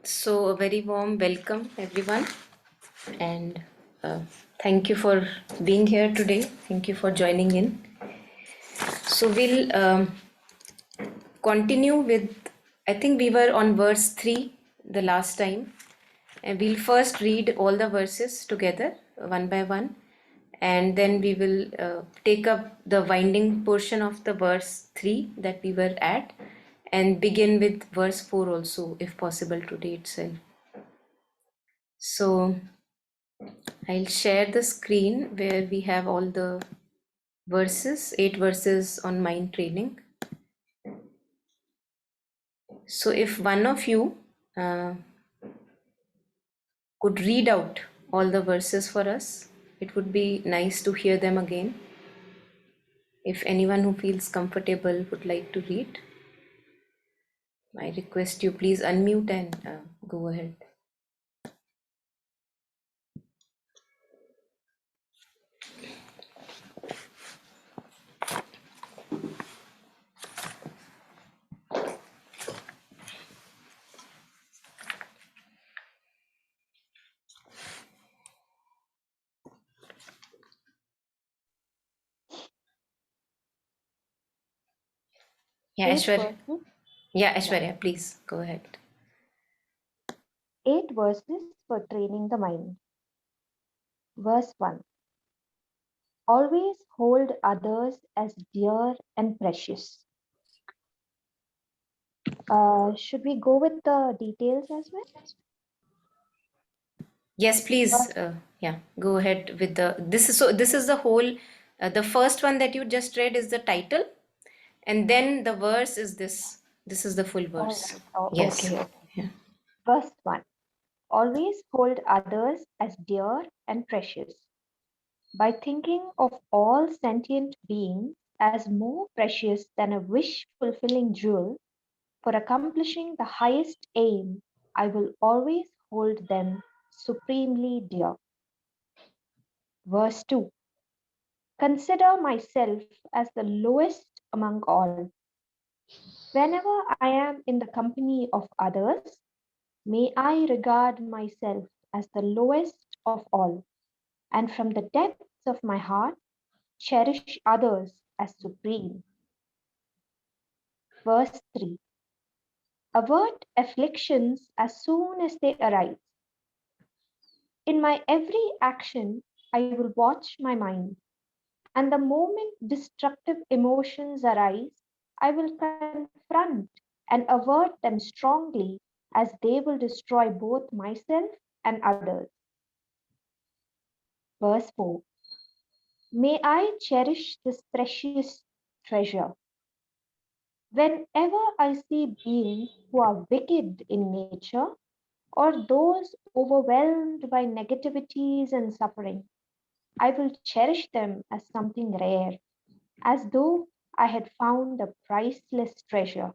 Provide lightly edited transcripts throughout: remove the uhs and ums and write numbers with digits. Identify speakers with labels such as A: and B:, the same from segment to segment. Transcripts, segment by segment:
A: So, a very warm welcome, everyone, and thank you for being here today. Thank you for joining in. So, we'll continue with, I think we were on verse 3 the last time, and we'll first read all the verses together, one by one, and then we will take up the winding portion of the verse 3 that we were at, and begin with verse 4 also, if possible, today itself. So, I'll share the screen where we have all the verses, 8 verses on mind training. So if one of you could read out all the verses for us, it would be nice to hear them again. If anyone who feels comfortable would like to read, I request you please unmute and go ahead. Yeah,
B: 8
A: Aishwarya.
B: verses.
A: Yeah, Aishwarya, please go ahead.
B: 8 verses for training the mind. Verse 1. Always hold others as dear and precious. Should we go with the details as well?
A: Yes, please. Yeah, go ahead with the. This is so. This is the whole. The first one that you just read is the title, and then the verse is this. This is the full
B: All
A: verse.
B: right. Oh,
A: Yes.
B: okay.
A: Yeah.
B: Verse 1. Always hold others as dear and precious. By thinking of all sentient beings as more precious than a wish fulfilling jewel, for accomplishing the highest aim, I will always hold them supremely dear. Verse 2. Consider myself as the lowest among all. Whenever I am in the company of others, may I regard myself as the lowest of all, and from the depths of my heart, cherish others as supreme. Verse 3. Avert afflictions as soon as they arise. In my every action, I will watch my mind, and the moment destructive emotions arise, I will confront and avert them strongly, as they will destroy both myself and others. Verse 4. May I cherish this precious treasure. Whenever I see beings who are wicked in nature, or those overwhelmed by negativities and suffering, I will cherish them as something rare, as though I had found a priceless treasure.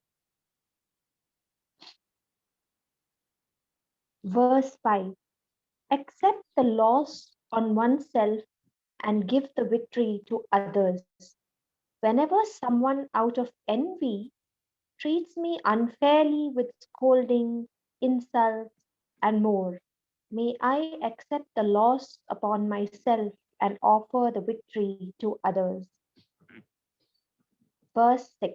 B: Verse 5. Accept the loss on oneself and give the victory to others. Whenever someone out of envy treats me unfairly with scolding, insults, and more, may I accept the loss upon myself and offer the victory to others. Verse 6.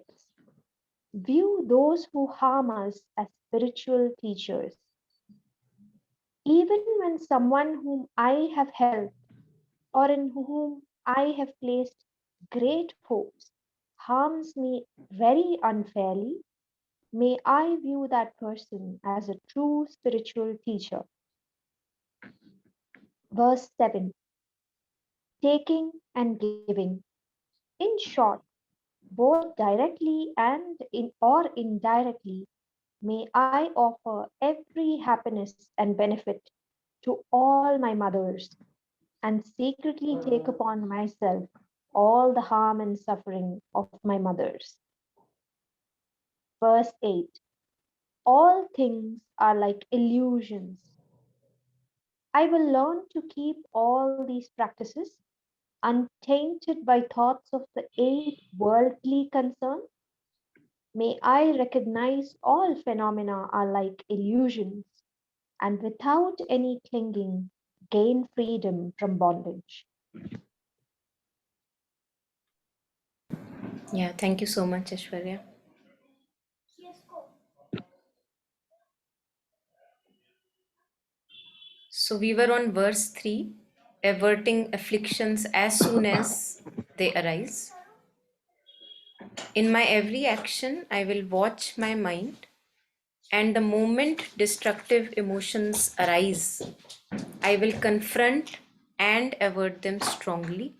B: View those who harm us as spiritual teachers. Even when someone whom I have helped or in whom I have placed great hopes harms me very unfairly, may I view that person as a true spiritual teacher. Verse 7. Taking and giving. In short, both directly and or indirectly, may I offer every happiness and benefit to all my mothers, and secretly take upon myself all the harm and suffering of my mothers. Verse 8. All things are like illusions. I will learn to keep all these practices untainted by thoughts of the 8 worldly concerns. May I recognize all phenomena are like illusions and without any clinging, gain freedom from bondage.
A: Yeah, thank you so much, Ashwarya. So we were on verse 3, averting afflictions as soon as they arise. In my every action, I will watch my mind, and the moment destructive emotions arise, I will confront and avert them strongly,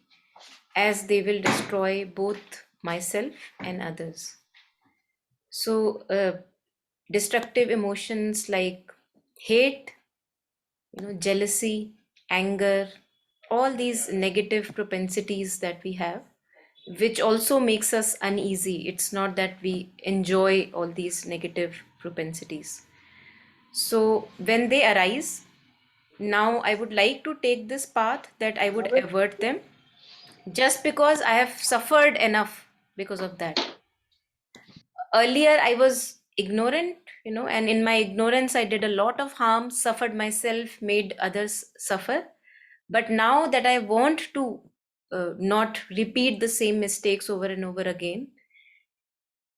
A: as they will destroy both myself and others. So, destructive emotions like hate, jealousy, anger, all these negative propensities that we have, which also makes us uneasy. It's not that we enjoy all these negative propensities. So, when they arise, now I would like to take this path that I would avert them just because I have suffered enough because of that. Earlier, I was ignorant, and in my ignorance, I did a lot of harm, suffered myself, made others suffer. But now that I want to not repeat the same mistakes over and over again,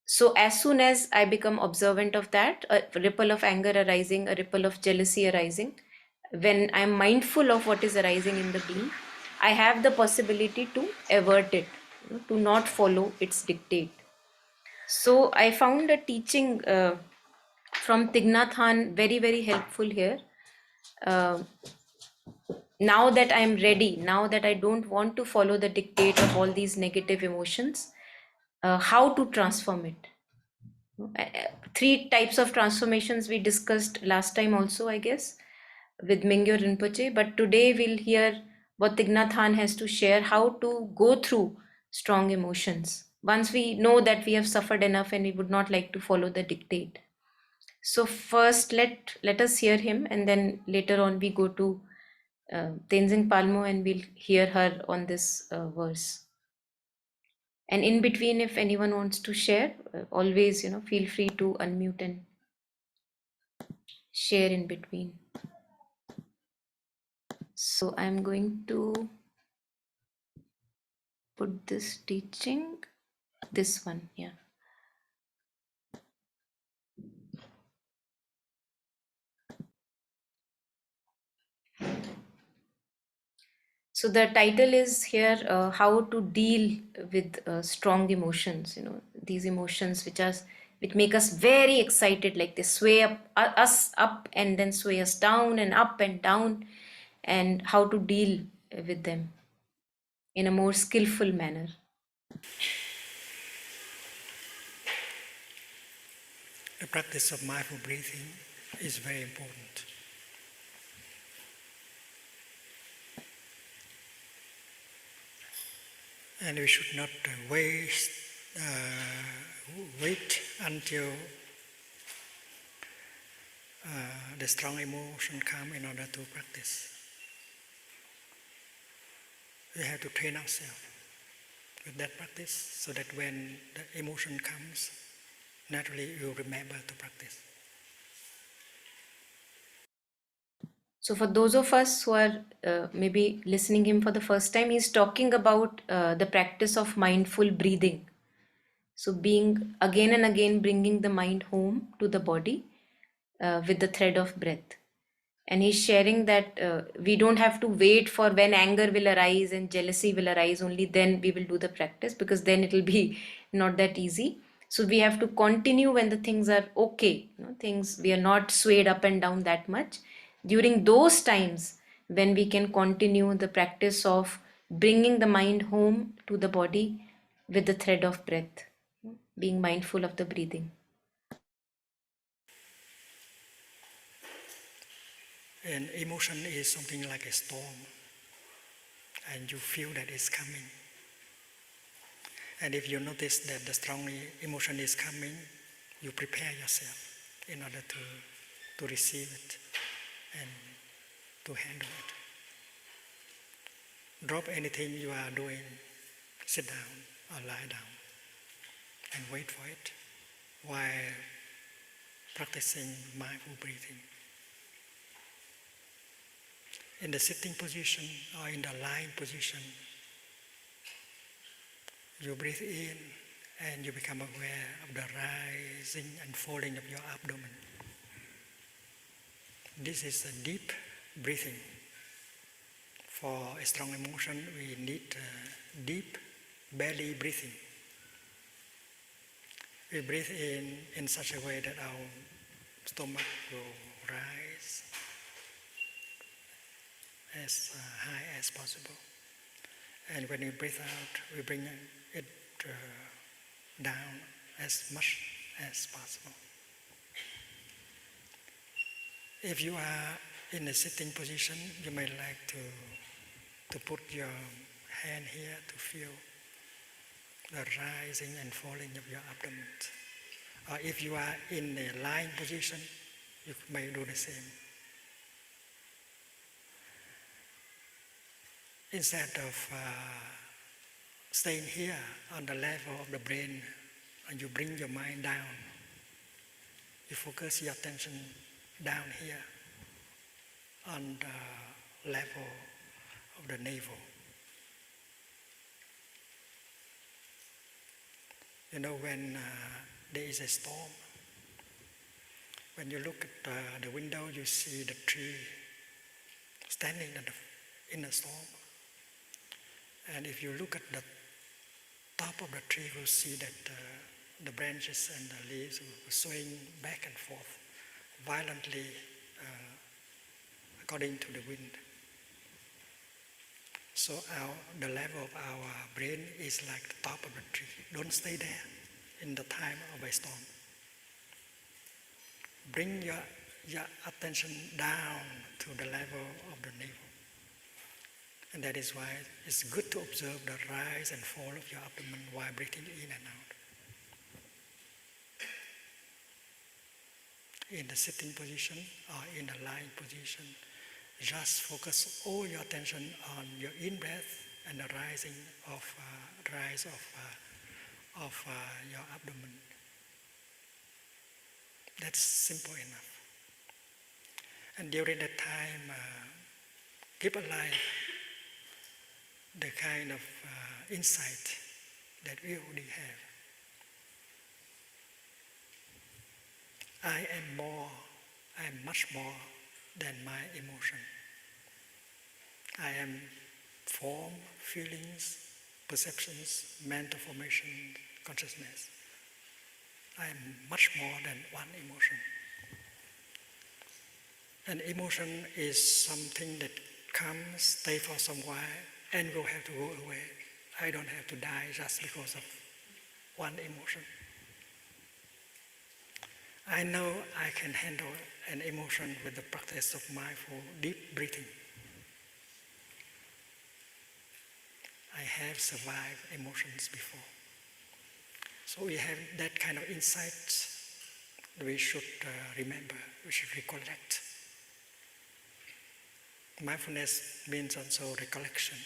A: so as soon as I become observant of that, a ripple of anger arising, a ripple of jealousy arising, when I'm mindful of what is arising in the being, I have the possibility to avert it, to not follow its dictate. So I found a teaching from Thich Nhat Hanh very, very helpful here. Uh, Now that I'm ready, now that I don't want to follow the dictate of all these negative emotions, how to transform it? Three types of transformations we discussed last time also, I guess, with Mingyo Rinpoche. But today we'll hear what Thich Nhat Hanh has to share, how to go through strong emotions. Once we know that we have suffered enough and we would not like to follow the dictate. So first, let us hear him, and then later on we go to Tenzin Palmo, and we'll hear her on this verse. And in between, if anyone wants to share, always feel free to unmute and share in between. So I'm going to put this teaching, this one, yeah. So the title is here, how to deal with strong emotions. These emotions which make us very excited, like they sway us up and then sway us down and up and down, and how to deal with them in a more skillful manner.
C: The practice of mindful breathing is very important. And we should not wait until the strong emotion come in order to practice. We have to train ourselves with that practice so that when the emotion comes, naturally we will remember to practice.
A: So for those of us who are maybe listening him for the first time, he's talking about the practice of mindful breathing. So being again and again bringing the mind home to the body with the thread of breath. And he's sharing that we don't have to wait for when anger will arise and jealousy will arise, only then we will do the practice, because then it will be not that easy. So we have to continue when the things are okay, things we are not swayed up and down that much. During those times, when we can continue the practice of bringing the mind home to the body with the thread of breath, being mindful of the breathing.
C: And emotion is something like a storm, and you feel that it's coming. And if you notice that the strong emotion is coming, you prepare yourself in order to receive it and to handle it. Drop anything you are doing, sit down or lie down and wait for it while practicing mindful breathing. in the sitting position or in the lying position, you breathe in and you become aware of the rising and falling of your abdomen. This is a deep breathing. For a strong emotion, we need deep belly breathing. We breathe in such a way that our stomach will rise as high as possible. And when we breathe out, we bring it down as much as possible. If you are in a sitting position, you may like to put your hand here to feel the rising and falling of your abdomen. Or if you are in a lying position, you may do the same. Instead of staying here on the level of the brain and you bring your mind down, you focus your attention down here on the level of the navel. You know, when there is a storm, when you look at the window, you see the tree standing in the storm. And if you look at the top of the tree, you'll see that the branches and the leaves are swaying back and forth violently according to the wind. So the level of our brain is like the top of the tree. Don't stay there in the time of a storm. Bring your attention down to the level of the navel. And that is why it's good to observe the rise and fall of your abdomen while breathing in and out. In the sitting position or in the lying position, just focus all your attention on your in-breath and the rise of your abdomen. That's simple enough. And during that time, keep alive the kind of insight that we already have. I am much more than my emotion. I am form, feelings, perceptions, mental formation, consciousness. I am much more than one emotion. And emotion is something that comes, stay for some while, and will have to go away. I don't have to die just because of one emotion. I know I can handle an emotion with the practice of mindful deep breathing. I have survived emotions before. So we have that kind of insight we should remember, we should recollect. Mindfulness means also recollection.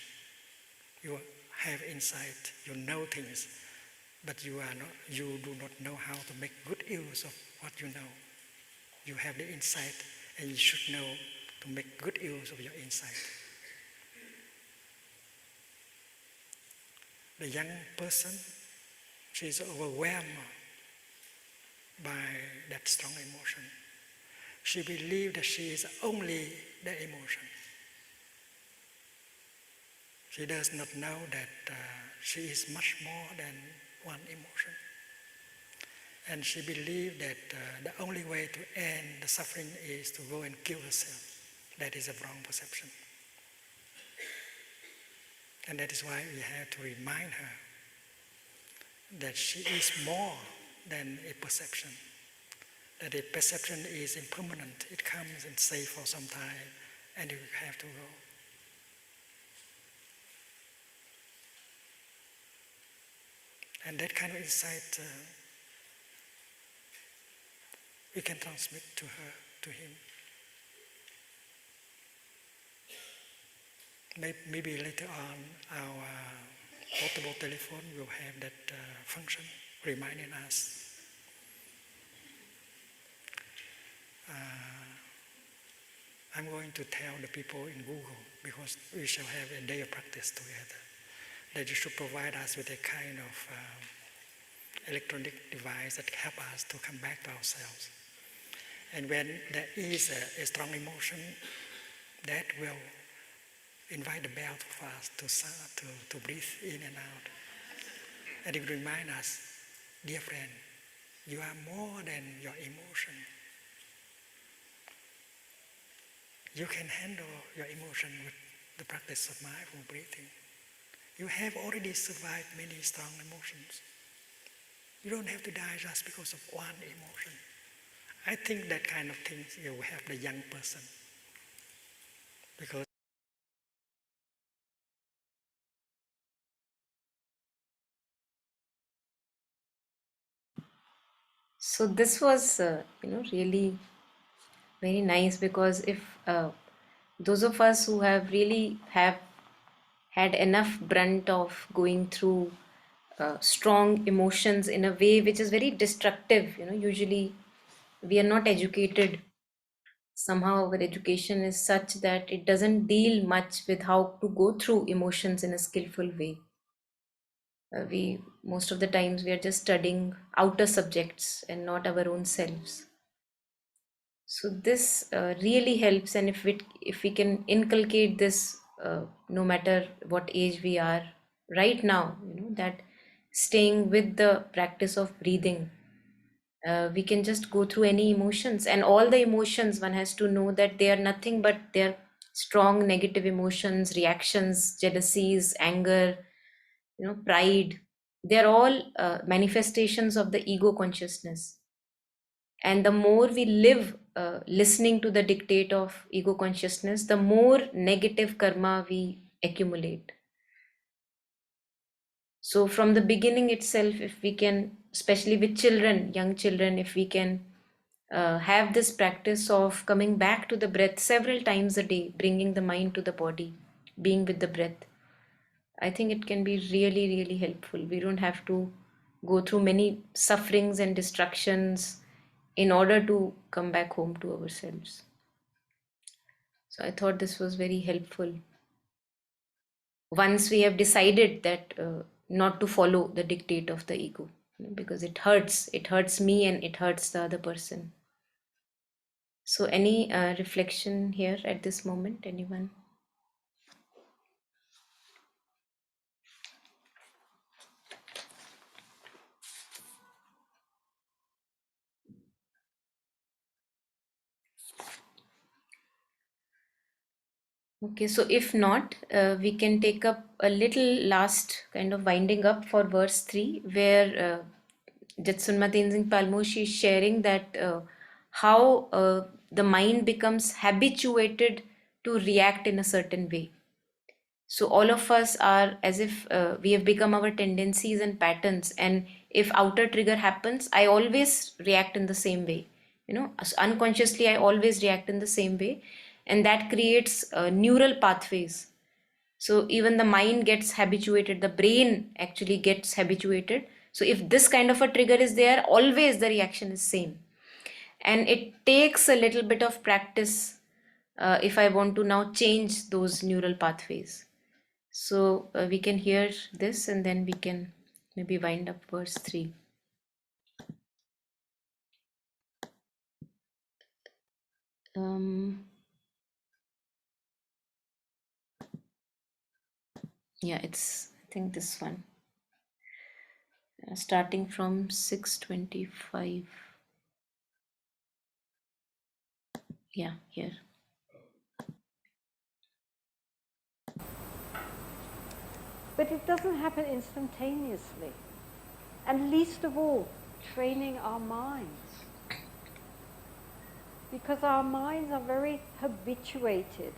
C: You have insight, you know things, but you do not know how to make good use of what you know. You have the insight and you should know to make good use of your insight. The young person, she is overwhelmed by that strong emotion. She believes that she is only the emotion. She does not know that she is much more than one emotion. And she believes that the only way to end the suffering is to go and kill herself. That is a wrong perception. And that is why we have to remind her that she is more than a perception. That a perception is impermanent. It comes and stays for some time, and you have to go. And that kind of insight we can transmit to her, to him. Maybe later on our portable telephone will have that function, reminding us. I'm going to tell the people in Google, because we shall have a day of practice together, that you should provide us with a kind of electronic device that help us to come back to ourselves. And when there is a strong emotion, that will invite the bell for us to breathe in and out. And it will remind us, dear friend, you are more than your emotion. You can handle your emotion with the practice of mindful breathing. You have already survived many strong emotions. You don't have to die just because of one emotion. I think that kind of thing you will help the young person. Because
A: So this was, really very nice, because if those of us who have had enough brunt of going through strong emotions in a way which is very destructive, usually we are not educated. Somehow our education is such that it doesn't deal much with how to go through emotions in a skillful way. We most of the times we are just studying outer subjects and not our own selves. So this really helps, and if we can inculcate this, no matter what age we are right now, that staying with the practice of breathing, we can just go through any emotions, and all the emotions, one has to know that they are nothing but they're strong negative emotions, reactions, jealousies, anger, pride. They're all manifestations of the ego consciousness. And the more we live listening to the dictate of ego consciousness, the more negative karma we accumulate. So from the beginning itself, if we can, especially with children, young children, if we can have this practice of coming back to the breath several times a day, bringing the mind to the body, being with the breath, I think it can be really, really helpful. We don't have to go through many sufferings and distractions in order to come back home to ourselves. So I thought this was very helpful. Once we have decided that not to follow the dictate of the ego, because it hurts me and it hurts the other person. So any reflection here at this moment, anyone? Okay, so if not, we can take up a little last kind of winding up for verse 3, where Jetsunma Tenzin Palmo, she's sharing that how the mind becomes habituated to react in a certain way. So all of us are as if we have become our tendencies and patterns, and if outer trigger happens, I always react in the same way. Unconsciously I always react in the same way, and that creates neural pathways. So even the mind gets habituated, the brain actually gets habituated. So if this kind of a trigger is there, always the reaction is same. And it takes a little bit of practice if I want to now change those neural pathways. So we can hear this, and then we can maybe wind up verse 3. Yeah, it's, I think, this one. Starting from 625. Yeah, here.
D: But it doesn't happen instantaneously. And least of all, training our minds. Because our minds are very habituated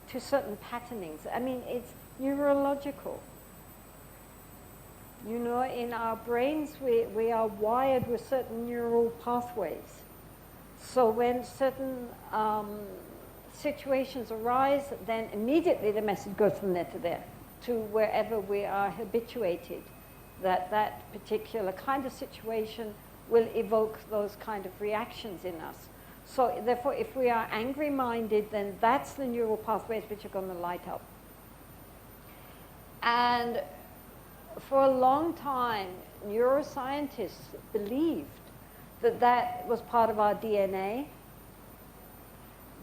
D: to certain patternings. I mean, it's neurological. In our brains, we are wired with certain neural pathways. So when certain situations arise, then immediately the message goes from there to there, to wherever we are habituated, that particular kind of situation will evoke those kind of reactions in us. So therefore, if we are angry-minded, then that's the neural pathways which are going to light up. And for a long time, neuroscientists believed that that was part of our DNA,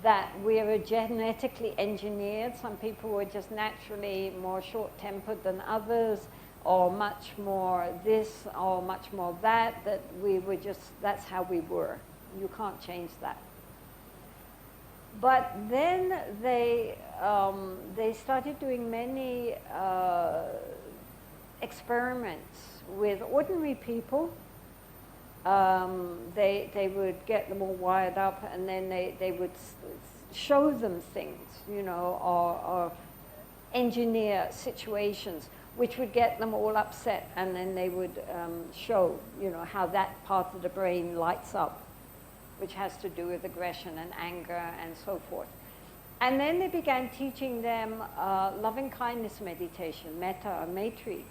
D: that we were genetically engineered. Some people were just naturally more short-tempered than others, or much more this, or much more that, that we were just, that's how we were. You can't change that. But then they started doing many experiments with ordinary people. They would get them all wired up, and then they would show them things, you know, or engineer situations which would get them all upset, and then they would show, you know, how that part of the brain lights up, which has to do with aggression and anger and so forth. And then they began teaching them loving kindness meditation, metta or maitri.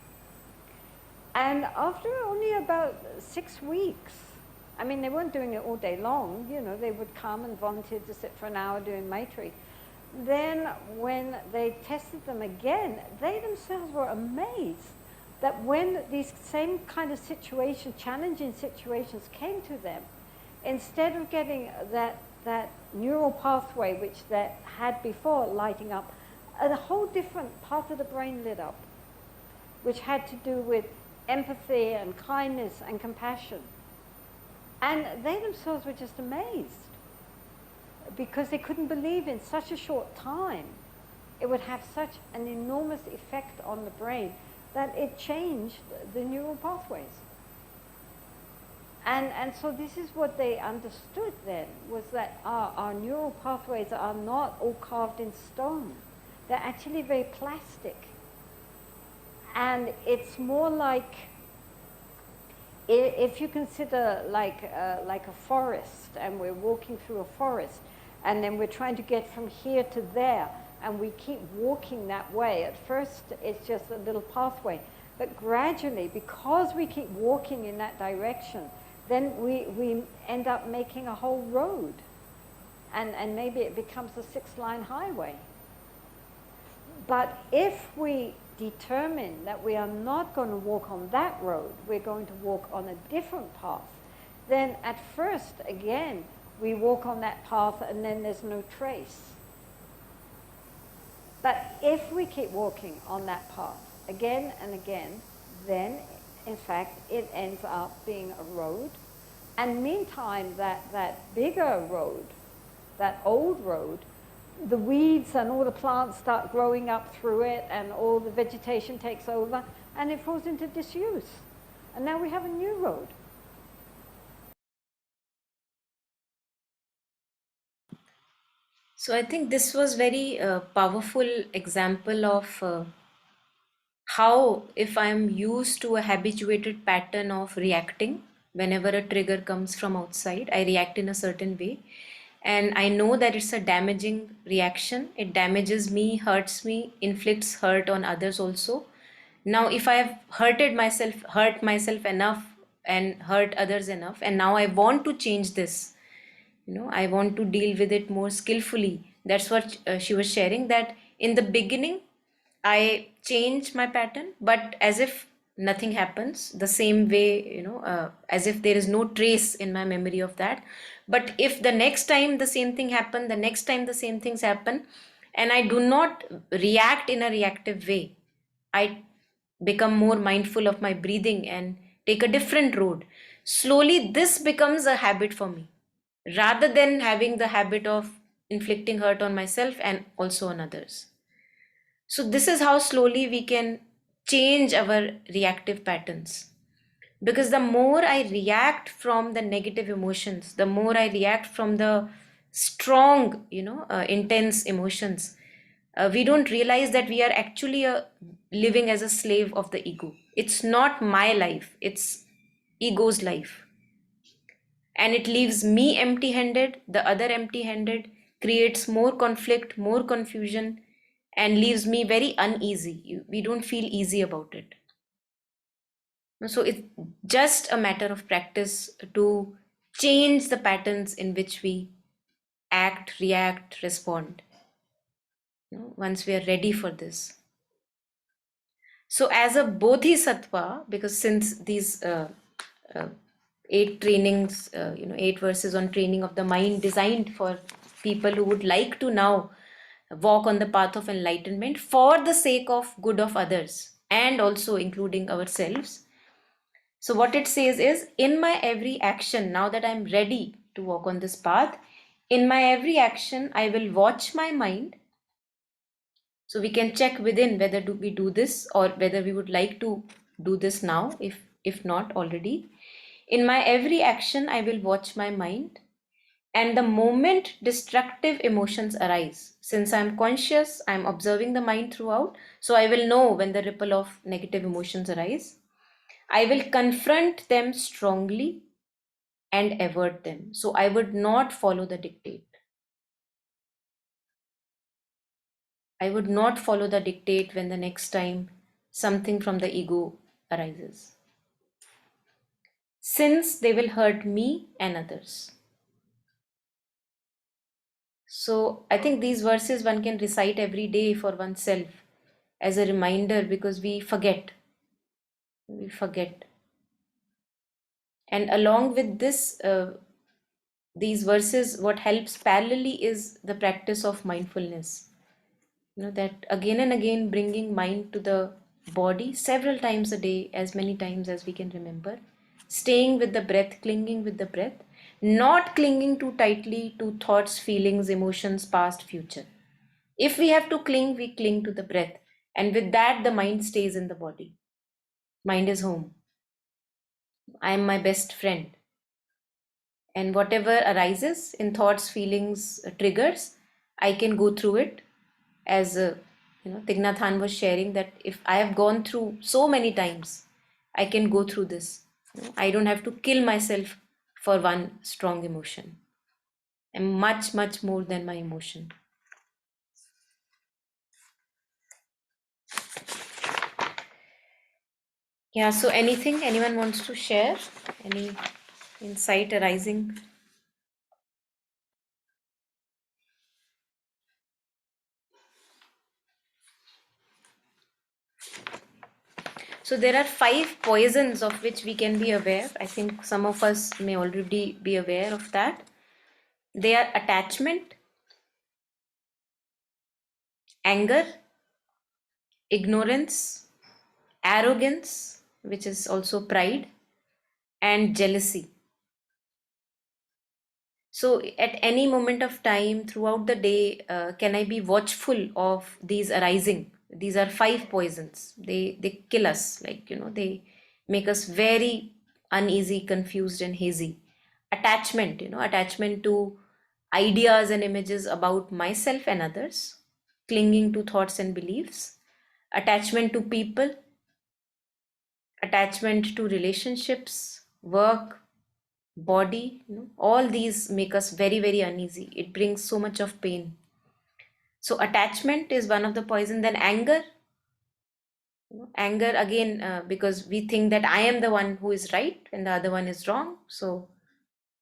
D: And after only about 6 weeks, I mean, they weren't doing it all day long, you know, they would come and volunteer to sit for an hour doing maitri. Then when they tested them again, they themselves were amazed that when these same kind of situations, challenging situations came to them, instead of getting that neural pathway which they had before lighting up, a whole different part of the brain lit up, which had to do with empathy and kindness and compassion. And they themselves were just amazed, because they couldn't believe in such a short time it would have such an enormous effect on the brain that it changed the neural pathways. And so this is what they understood then, was that our neural pathways are not all carved in stone. They're actually very plastic. And it's more like, if you consider like a forest, and we're walking through a forest, and then we're trying to get from here to there, and we keep walking that way. At first, it's just a little pathway. But gradually, because we keep walking in that direction, then we end up making a whole road. And maybe it becomes a 6-line highway. But if we determine that we are not going to walk on that road, we're going to walk on a different path, then at first, again, we walk on that path and then there's no trace. But if we keep walking on that path again and again, then in fact it ends up being a road. And meantime, that bigger road, that old road, the weeds and all the plants start growing up through it, and all the vegetation takes over, and it falls into disuse. And now we have a new road.
A: So I think this was very powerful example of how, if I'm used to a habituated pattern of reacting whenever a trigger comes from outside, I react in a certain way, and I know that it's a damaging reaction. It damages me, hurts me, inflicts hurt on others also. Now if I have hurt myself enough and hurt others enough, and now I want to change this, I want to deal with it more skillfully. That's what she was sharing, that in the beginning I change my pattern, but as if nothing happens, the same way, as if there is no trace in my memory of that. But if the next time the same thing happen, the next time the same things happen, and I do not react in a reactive way, I become more mindful of my breathing and take a different road. Slowly, this becomes a habit for me, rather than having the habit of inflicting hurt on myself and also on others. So, this is how slowly we can change our reactive patterns. Because the more I react from the negative emotions, the more I react from the strong, intense emotions, we don't realize that we are actually living as a slave of the ego. It's not my life, it's ego's life. And it leaves me empty handed, the other empty handed, creates more conflict, more confusion, and leaves me very uneasy. We don't feel easy about it. So it's just a matter of practice to change the patterns in which we act, react, respond. Once we are ready for this. So as a bodhisattva, because since these 8 trainings, 8 verses on training of the mind designed for people who would like to now walk on the path of enlightenment for the sake of good of others and also including ourselves. So what it says is, in my every action, now that I'm ready to walk on this path, in my every action, I will watch my mind. So we can check within whether do we do this or whether we would like to do this now, if not already. In my every action, I will watch my mind. And the moment destructive emotions arise, since I'm conscious, I'm observing the mind throughout, so I will know when the ripple of negative emotions arise. I will confront them strongly and avert them. So I would not follow the dictate. I would not follow the dictate when the next time something from the ego arises, since they will hurt me and others. So I think these verses one can recite every day for oneself as a reminder, because we forget. We forget. And along with this, these verses, what helps parallelly is the practice of mindfulness. That again and again bringing mind to the body several times a day, as many times as we can remember, staying with the breath, clinging with the breath, not clinging too tightly to thoughts, feelings, emotions, past, future. If we have to cling, we cling to the breath, and with that the mind stays in the body. Mind is home. I am my best friend, and whatever arises in thoughts, feelings, triggers, I can go through it. As Thich Nhat Hanh was sharing, that if I have gone through so many times, I can go through this. I don't have to kill myself for one strong emotion. I'm much, much more than my emotion. Yeah, so anyone wants to share? Any insight arising? So there are 5 poisons of which we can be aware. I think some of us may already be aware of that. They are attachment, anger, ignorance, arrogance, which is also pride, and jealousy. So at any moment of time throughout the day, can I be watchful of these arising? These are 5 poisons. They kill us, they make us very uneasy, confused, and hazy. Attachment, attachment to ideas and images about myself and others, clinging to thoughts and beliefs, attachment to people, attachment to relationships, work, body, all these make us very, very uneasy. It brings so much of pain. So attachment is one of the poison. Then anger. Anger again, because we think that I am the one who is right and the other one is wrong. So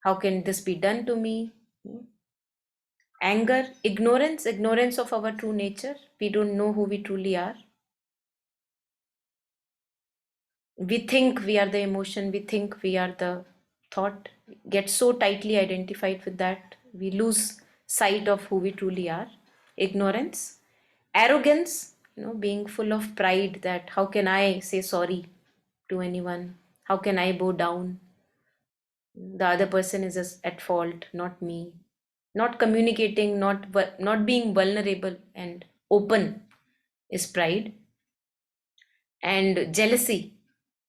A: how can this be done to me? Anger, ignorance of our true nature. We don't know who we truly are. We think we are the emotion, we think we are the thought, get so tightly identified with that, we lose sight of who we truly are. Ignorance, arrogance, being full of pride, that how can I say sorry to anyone? How can I bow down? The other person is at fault, not me. Not communicating, not being vulnerable and open is pride. And jealousy,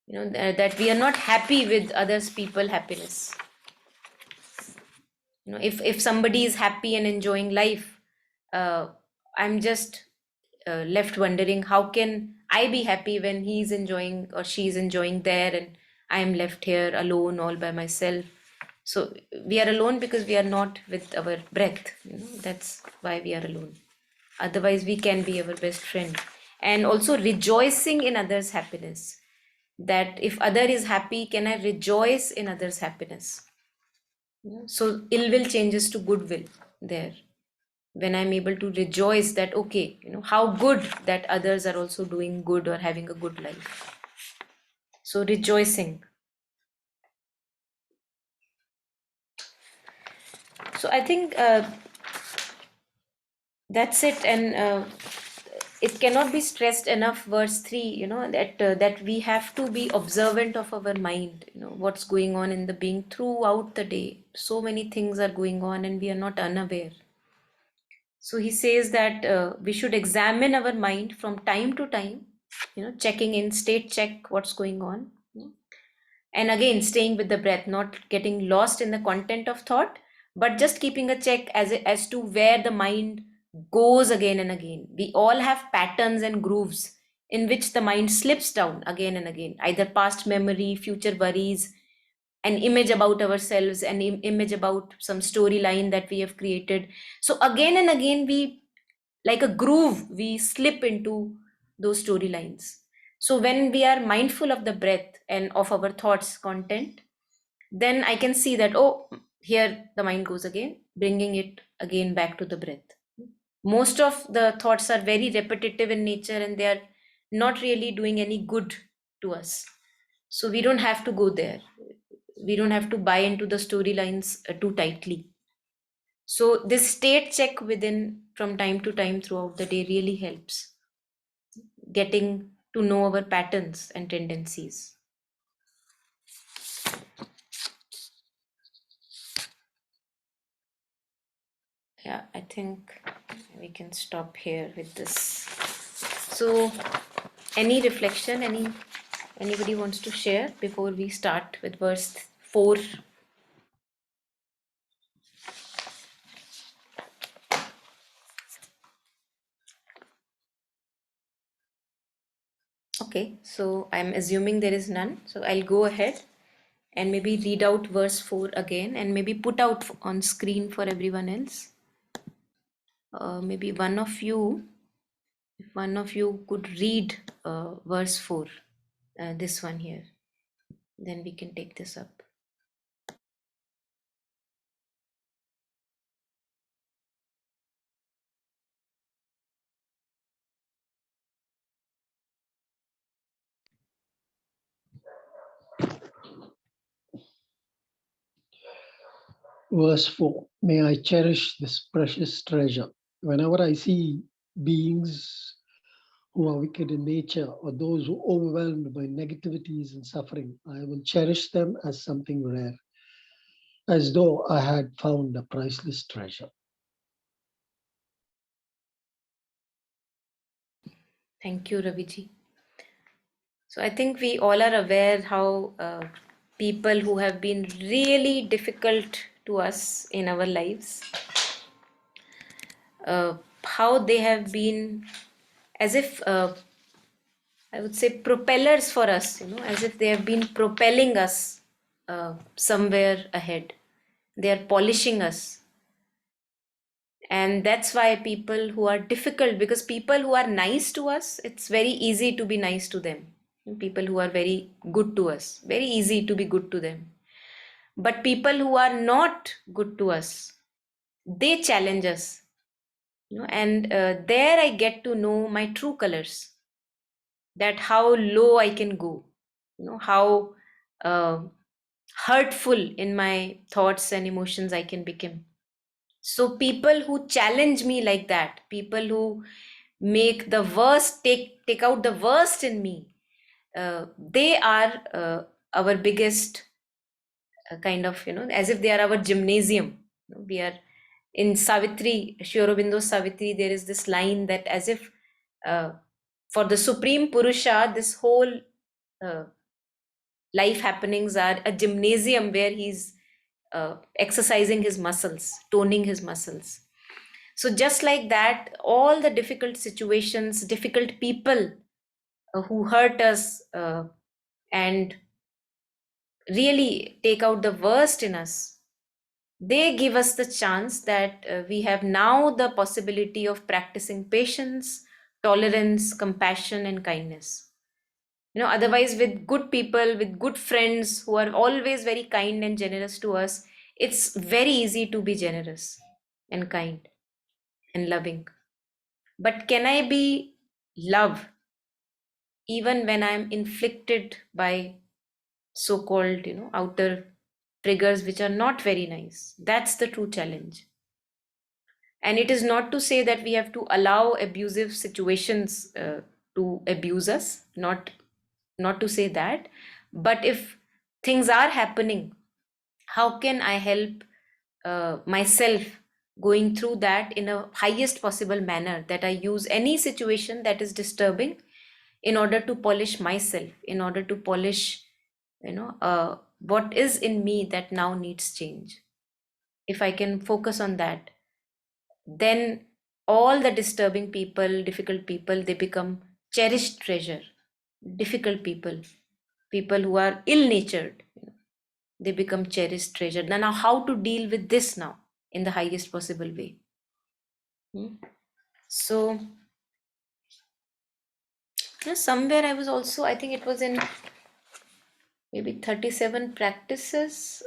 A: that we are not happy with others people happiness. If somebody is happy and enjoying life, I'm just left wondering, how can I be happy when he's enjoying or she's enjoying there and I'm left here alone all by myself. So we are alone because we are not with our breath. That's why we are alone. Otherwise we can be our best friend. And also rejoicing in others' happiness, that if other is happy, can I rejoice in others' happiness? So ill will changes to goodwill there. when I'm able to rejoice that, okay, how good that others are also doing good or having a good life. So rejoicing. So I think that's it. And it cannot be stressed enough, verse 3, that we have to be observant of our mind, what's going on in the being throughout the day. So many things are going on and we are not unaware. So he says that we should examine our mind from time to time, checking in, state check what's going on. And again, staying with the breath, not getting lost in the content of thought, but just keeping a check as to where the mind goes again and again. We all have patterns and grooves in which the mind slips down again and again, either past memory, future worries, an image about ourselves, an image about some storyline that we have created. So again and again, we, like a groove, we slip into those storylines. So when we are mindful of the breath and of our thoughts content, then I can see that, oh, here the mind goes again, bringing it again back to the breath. Most of the thoughts are very repetitive in nature and they are not really doing any good to us. So we don't have to go there. We don't have to buy into the storylines too tightly. So this state check within from time to time throughout the day really helps getting to know our patterns and tendencies. Yeah, I think we can stop here with this. So any reflection, anybody wants to share before we start with verse 4? Okay, so I'm assuming there is none. So I'll go ahead and maybe read out verse 4 again and maybe put out on screen for everyone else. Maybe if one of you could read verse 4, this one here, then we can take this up.
E: Verse 4, may I cherish this precious treasure. Whenever I see beings who are wicked in nature or those who are overwhelmed by negativities and suffering, I will cherish them as something rare, as though I had found a priceless treasure.
A: Thank you, Raviji. So I think we all are aware how people who have been really difficult to us in our lives, how they have been as if I would say propellers for us, as if they have been propelling us somewhere ahead. They are polishing us. And that's why people who are difficult, because people who are nice to us, it's very easy to be nice to them. People who are very good to us, very easy to be good to them. But people who are not good to us, they challenge us. And there I get to know my true colors, that how low I can go, how uh, hurtful in my thoughts and emotions I can become. So people who challenge me like that, people who make the worst, take out the worst in me, they are our biggest kind of, as if they are our gymnasium. We are in Savitri, Sri Aurobindo's Savitri, there is this line that as if uh, for the Supreme Purusha, this whole uh, life happenings are a gymnasium where he's exercising his muscles, toning his muscles. So just like that, all the difficult situations, difficult people who hurt us and really take out the worst in us, they give us the chance that we have now the possibility of practicing patience, tolerance, compassion, and kindness. Otherwise, with good people, with good friends who are always very kind and generous to us, it's very easy to be generous and kind. and loving. But can I be love even when I'm inflicted by so-called, outer triggers which are not very nice? That's the true challenge. And it is not to say that we have to allow abusive situations to abuse us, not to say that. But if things are happening, how can I help myself going through that in a highest possible manner, that I use any situation that is disturbing in order to polish myself, in order to polish what is in me that now needs change. If I can focus on that, then all the disturbing people, difficult people, they become cherished treasure. Difficult people, people who are ill-natured, they become cherished treasure. Now how to deal with this now in the highest possible way? So somewhere I was also, I think it was in maybe 37 practices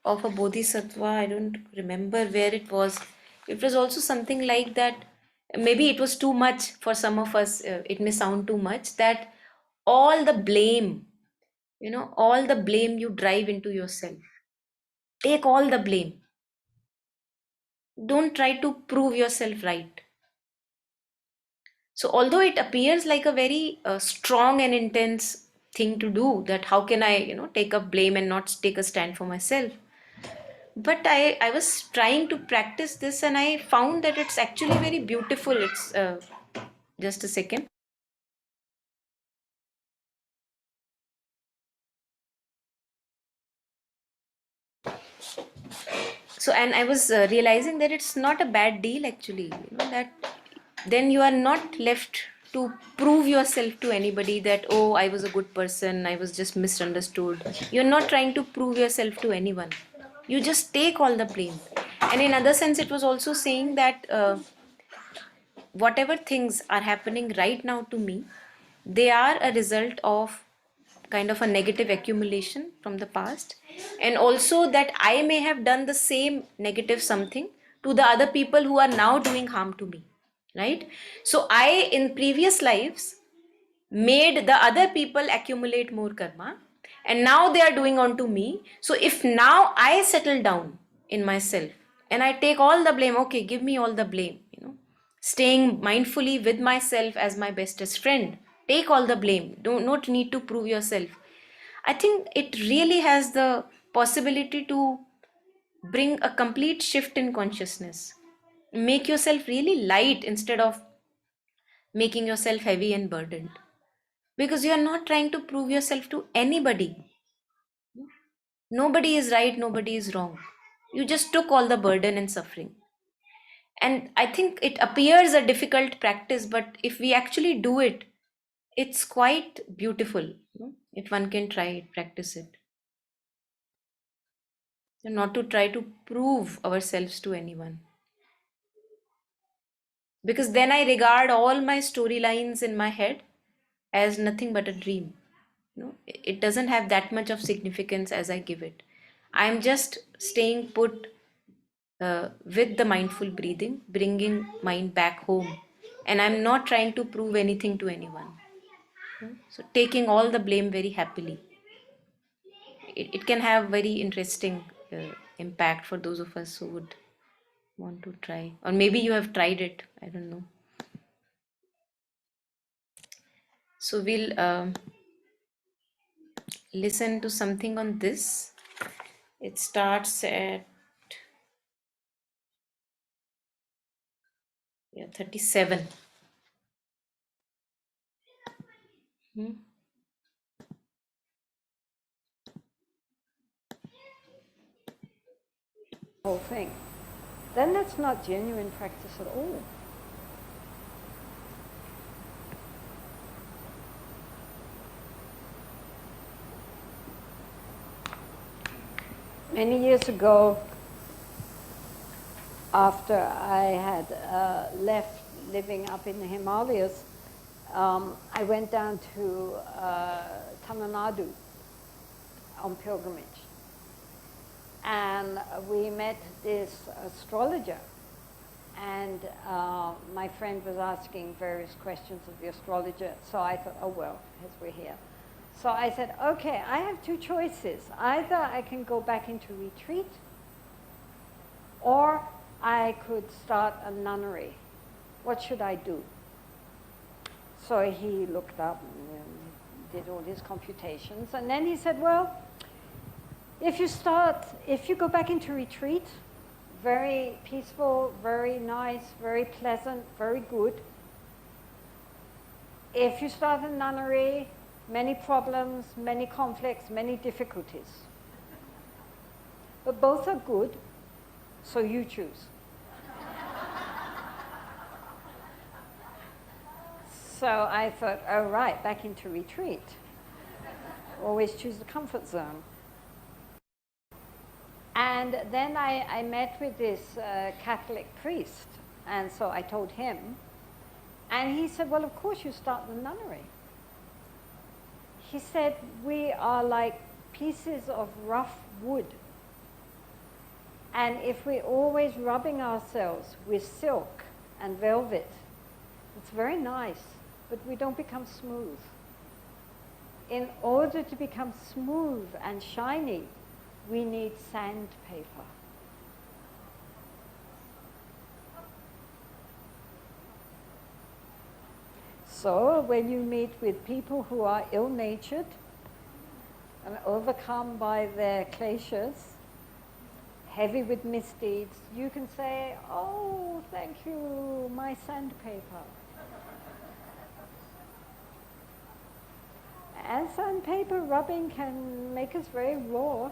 A: of a bodhisattva. I don't remember where it was. It was also something like that. Maybe it was too much for some of us. It may sound too much, that all the blame, all the blame you drive into yourself. Take all the blame. Don't try to prove yourself right. So although it appears like a very strong and intense thing to do, that how can I, take up blame and not take a stand for myself? But I was trying to practice this, and I found that it's actually very beautiful. It's just a second. So, and I was realizing that it's not a bad deal actually, that then you are not left to prove yourself to anybody that, oh, I was a good person, I was just misunderstood. You're not trying to prove yourself to anyone. You just take all the blame. And in other sense, it was also saying that whatever things are happening right now to me, they are a result of kind of a negative accumulation from the past, and also that I may have done the same negative something to the other people who are now doing harm to me, right? So I, in previous lives, made the other people accumulate more karma, and now they are doing onto me. So if now I settle down in myself and I take all the blame, okay, give me all the blame, staying mindfully with myself as my bestest friend, take all the blame, don't not need to prove yourself. I think it really has the possibility to bring a complete shift in consciousness, make yourself really light instead of making yourself heavy and burdened, because you are not trying to prove yourself to anybody. Nobody is right, nobody is wrong. You just took all the burden and suffering. And I think it appears a difficult practice, but if we actually do it, it's quite beautiful, if one can try it, practice it. So not to try to prove ourselves to anyone. Because then I regard all my storylines in my head as nothing but a dream. It doesn't have that much of significance as I give it. I'm just staying put with the mindful breathing, bringing mind back home, and I'm not trying to prove anything to anyone. So taking all the blame very happily. It can have very interesting impact for those of us who would want to try, or maybe you have tried it, I don't know. So we'll listen to something on this. It starts at 37.
D: Whole thing. Then that's not genuine practice at all. Many years ago, after I had left living up in the Himalayas, I went down to Tamil Nadu on pilgrimage. And we met this astrologer. and my friend was asking various questions of the astrologer. So I thought, oh well, as we're here. So I said, okay, I have two choices. Either I can go back into retreat, or I could start a nunnery. What should I do? So he looked up and did all his computations, and then he said, well, if you go back into retreat, very peaceful, very nice, very pleasant, very good. If you start a nunnery, many problems, many conflicts, many difficulties. But both are good, so you choose. So I thought, oh right, back into retreat. Always choose the comfort zone. And then I met with this Catholic priest, and so I told him, and he said, well, of course you start the nunnery. He said, we are like pieces of rough wood, and if we're always rubbing ourselves with silk and velvet, it's very nice, but we don't become smooth. In order to become smooth and shiny, we need sandpaper. So when you meet with people who are ill-natured and overcome by their kleshas, heavy with misdeeds, you can say, oh, thank you, my sandpaper. And sandpaper rubbing can make us very raw,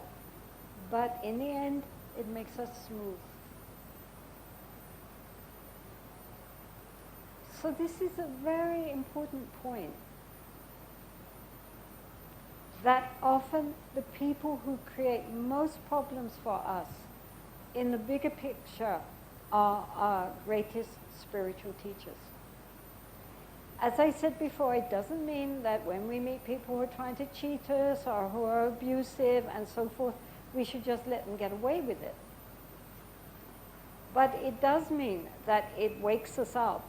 D: but in the end, it makes us smooth. So this is a very important point, that often the people who create most problems for us in the bigger picture are our greatest spiritual teachers. As I said before, it doesn't mean that when we meet people who are trying to cheat us or who are abusive and so forth, we should just let them get away with it. But it does mean that it wakes us up,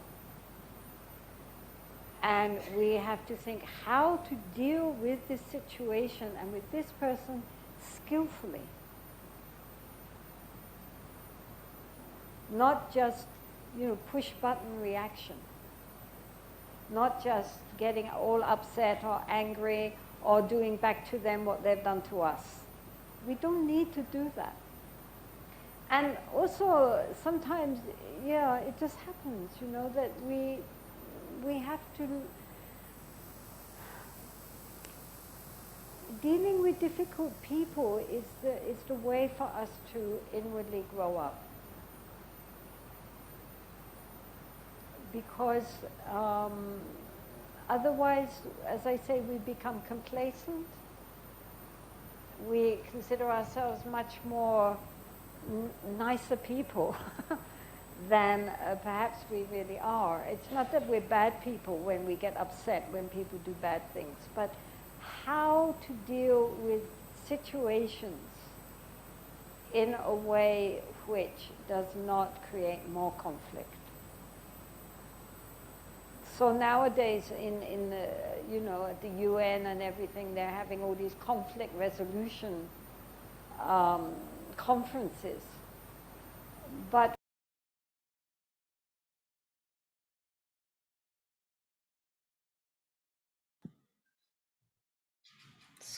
D: and we have to think how to deal with this situation and with this person skillfully. Not just, push button reaction. Not just getting all upset or angry or doing back to them what they've done to us. We don't need to do that. And also, sometimes, it just happens, that we have to... Dealing with difficult people is the way for us to inwardly grow up. Because otherwise, as I say, we become complacent. We consider ourselves much more nicer people than perhaps we really are. It's not that we're bad people when we get upset when people do bad things, but how to deal with situations in a way which does not create more conflict. So nowadays, in the, at the UN and everything, they're having all these conflict resolution conferences. But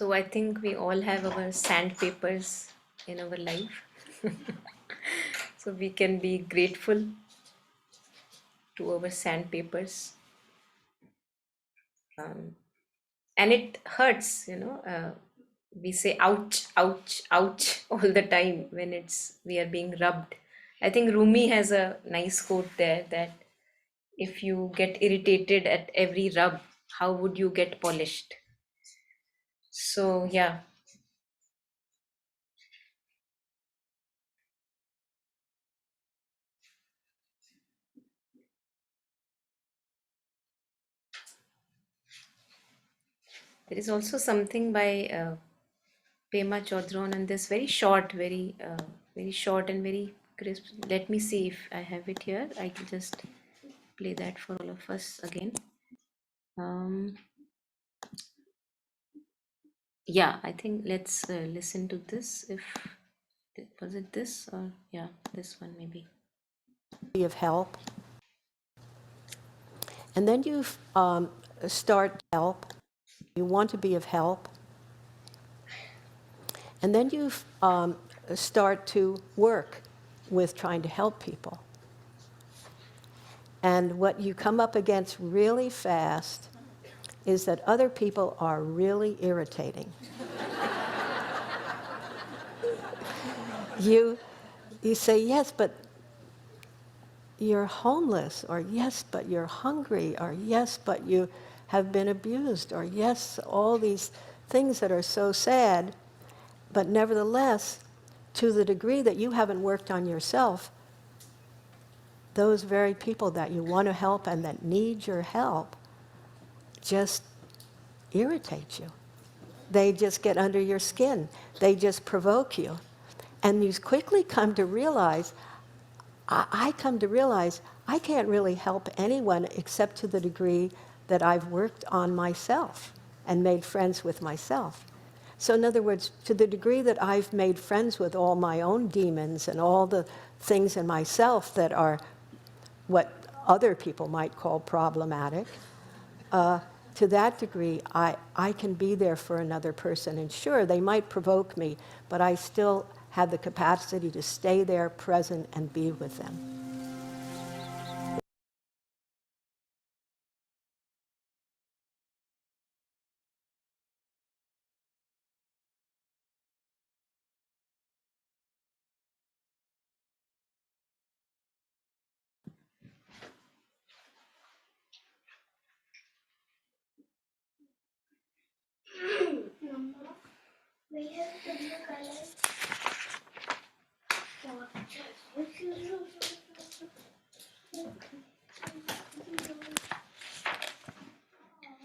A: So I think we all have our sandpapers in our life. So we can be grateful to our sandpapers. And it hurts, we say ouch, ouch, ouch all the time when we are being rubbed. I think Rumi has a nice quote there that if you get irritated at every rub, how would you get polished? So yeah, there is also something by Pema Chodron, and this very short and very crisp. Let me see if I have it here. I can just play that for all of us again. Yeah, I think let's listen to this. If was it this or yeah, this one maybe.
F: Be of help, and then you start to help. You want to be of help, and then you start to work with trying to help people. And what you come up against really fast is that other people are really irritating. you say, yes, but you're homeless, or yes, but you're hungry, or yes, but you have been abused, or yes, all these things that are so sad. But nevertheless, to the degree that you haven't worked on yourself, those very people that you want to help and that need your help just irritate you. They just get under your skin. They just provoke you. And you quickly come to realize, I come to realize I can't really help anyone except to the degree that I've worked on myself and made friends with myself. So in other words, to the degree that I've made friends with all my own demons and all the things in myself that are what other people might call problematic, to that degree, I can be there for another person. And sure, they might provoke me, but I still have the capacity to stay there, present, and be with them.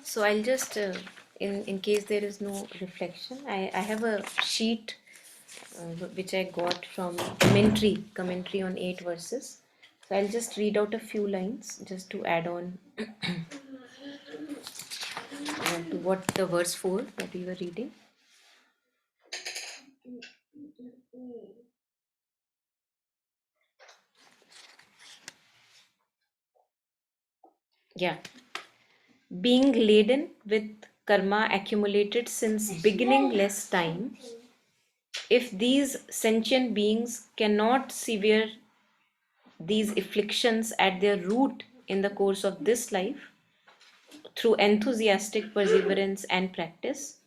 A: So I'll just, in case there is no reflection, I have a sheet which I got from commentary on 8 verses. So I'll just read out a few lines just to add on to what the verse 4 that we were reading. Yeah. Being laden with karma accumulated since beginningless time, if these sentient beings cannot sever these afflictions at their root in the course of this life, through enthusiastic perseverance and practice,